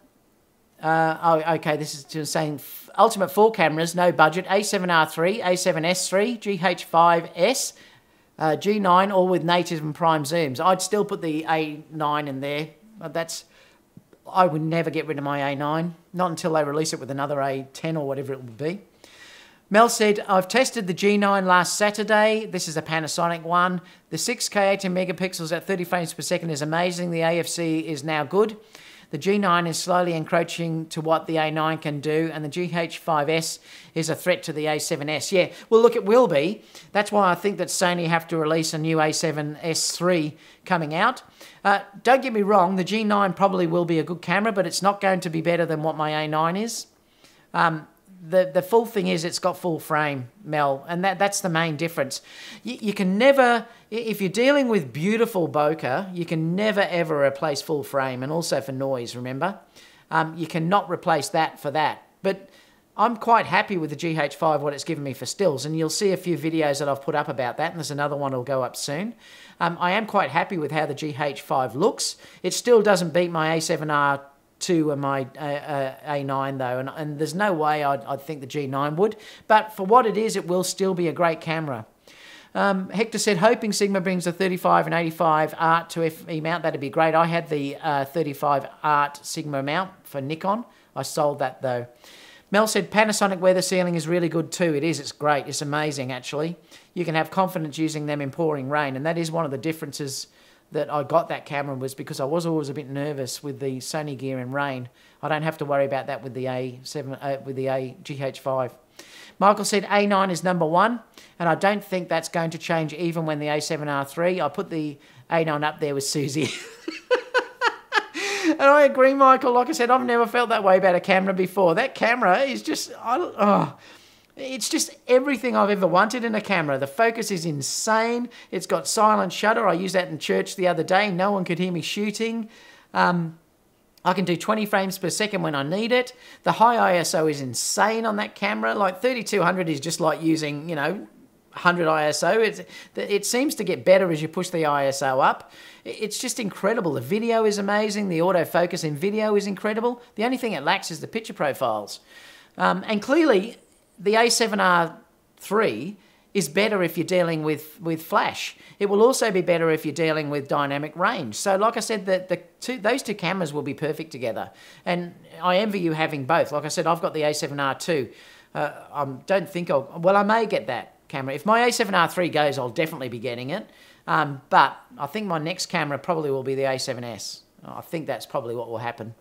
Oh, okay. This is just saying ultimate 4 cameras, no budget. A7R3, A7S3, GH5s, G9, all with native and prime zooms. I'd still put the A9 in there. I would never get rid of my A9. Not until they release it with another A10 or whatever it will be. Mel said, I've tested the G9 last Saturday. This is a Panasonic one. The 6K 18 megapixels at 30 frames per second is amazing. The AFC is now good. The G9 is slowly encroaching to what the A9 can do, and the GH5s is a threat to the A7S. Yeah, well, look, it will be. That's why I think that Sony have to release a new A7S3 coming out. Don't get me wrong, the G9 probably will be a good camera, but it's not going to be better than what my A9 is. The full thing is it's got full frame, Mel, and that's the main difference. You can never, if you're dealing with beautiful bokeh, you can never ever replace full frame, and also for noise, remember? You cannot replace that for that. But I'm quite happy with the GH5, what it's given me for stills, and you'll see a few videos that I've put up about that, and there's another one that'll go up soon. I am quite happy with how the GH5 looks. It still doesn't beat my A7R2 and my A9 though, and there's no way I'd think the G9 would, but for what it is, it will still be a great camera. Hector said, hoping Sigma brings a 35 and 85 Art to FE mount. That'd be great. I had the 35 Art Sigma mount for Nikon. I sold that though. Mel said, Panasonic weather sealing is really good too. It is. It's great. It's amazing actually. You can have confidence using them in pouring rain, and that is one of the differences that I got that camera, was because I was always a bit nervous with the Sony gear in rain. I don't have to worry about that with the GH5. Michael said A9 is number 1, and I don't think that's going to change even when the A7R3. I put the A9 up there with Susie. And I agree, Michael. Like I said, I've never felt that way about a camera before. That camera is just, it's just everything I've ever wanted in a camera. The focus is insane. It's got silent shutter. I used that in church the other day. No one could hear me shooting. I can do 20 frames per second when I need it. The high ISO is insane on that camera. Like 3200 is just like using, 100 ISO. It seems to get better as you push the ISO up. It's just incredible. The video is amazing. The autofocus in video is incredible. The only thing it lacks is the picture profiles. And clearly, the A7R3 is better if you're dealing with flash. It will also be better if you're dealing with dynamic range. So like I said, those two cameras will be perfect together. And I envy you having both. Like I said, I've got the A7R2. Don't think I may get that camera. If my A7R3 goes, I'll definitely be getting it. But I think my next camera probably will be the A7S. I think that's probably what will happen.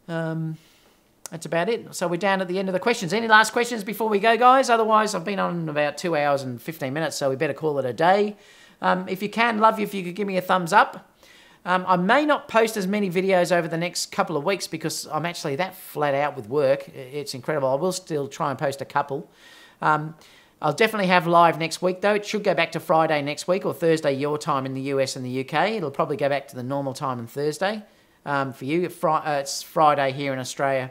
That's about it. So we're down at the end of the questions. Any last questions before we go, guys? Otherwise, I've been on about 2 hours and 15 minutes, so we better call it a day. If you can, love you if you could give me a thumbs up. I may not post as many videos over the next couple of weeks because I'm actually that flat out with work. It's incredible. I will still try and post a couple. I'll definitely have live next week, though. It should go back to Friday next week or Thursday your time in the US and the UK. It'll probably go back to the normal time on Thursday. for you. It's Friday here in Australia.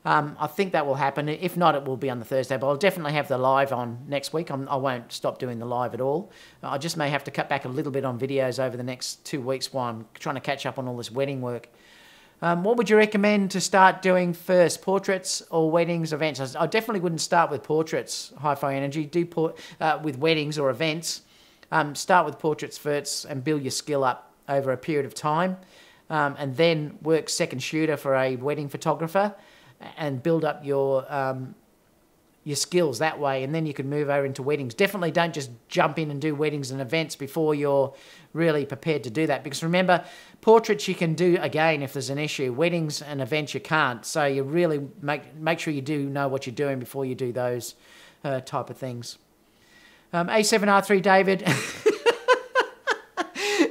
I think that will happen. If not, it will be on the Thursday, but I'll definitely have the live on next week. I won't stop doing the live at all. I just may have to cut back a little bit on videos over the next 2 weeks while I'm trying to catch up on all this wedding work. What would you recommend to start doing first, portraits or weddings, events? I definitely wouldn't start with portraits, Hi-Fi Energy. Do with weddings or events. Start with portraits first and build your skill up over a period of time, and then work second shooter for a wedding photographer and build up your skills that way, and then you can move over into weddings. Definitely don't just jump in and do weddings and events before you're really prepared to do that, because remember, portraits you can do again if there's an issue. Weddings and events you can't, so you really make sure you do know what you're doing before you do those type of things. A7RIII David,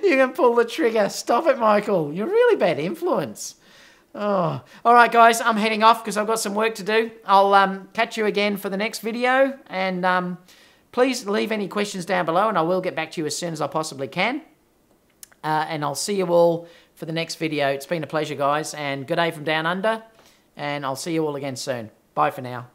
you can pull the trigger. Stop it, Michael. You're really bad influence. Oh, all right, guys, I'm heading off because I've got some work to do. I'll catch you again for the next video, and please leave any questions down below, and I will get back to you as soon as I possibly can. And I'll see you all for the next video. It's been a pleasure, guys, and good day from down under, and I'll see you all again soon. Bye for now.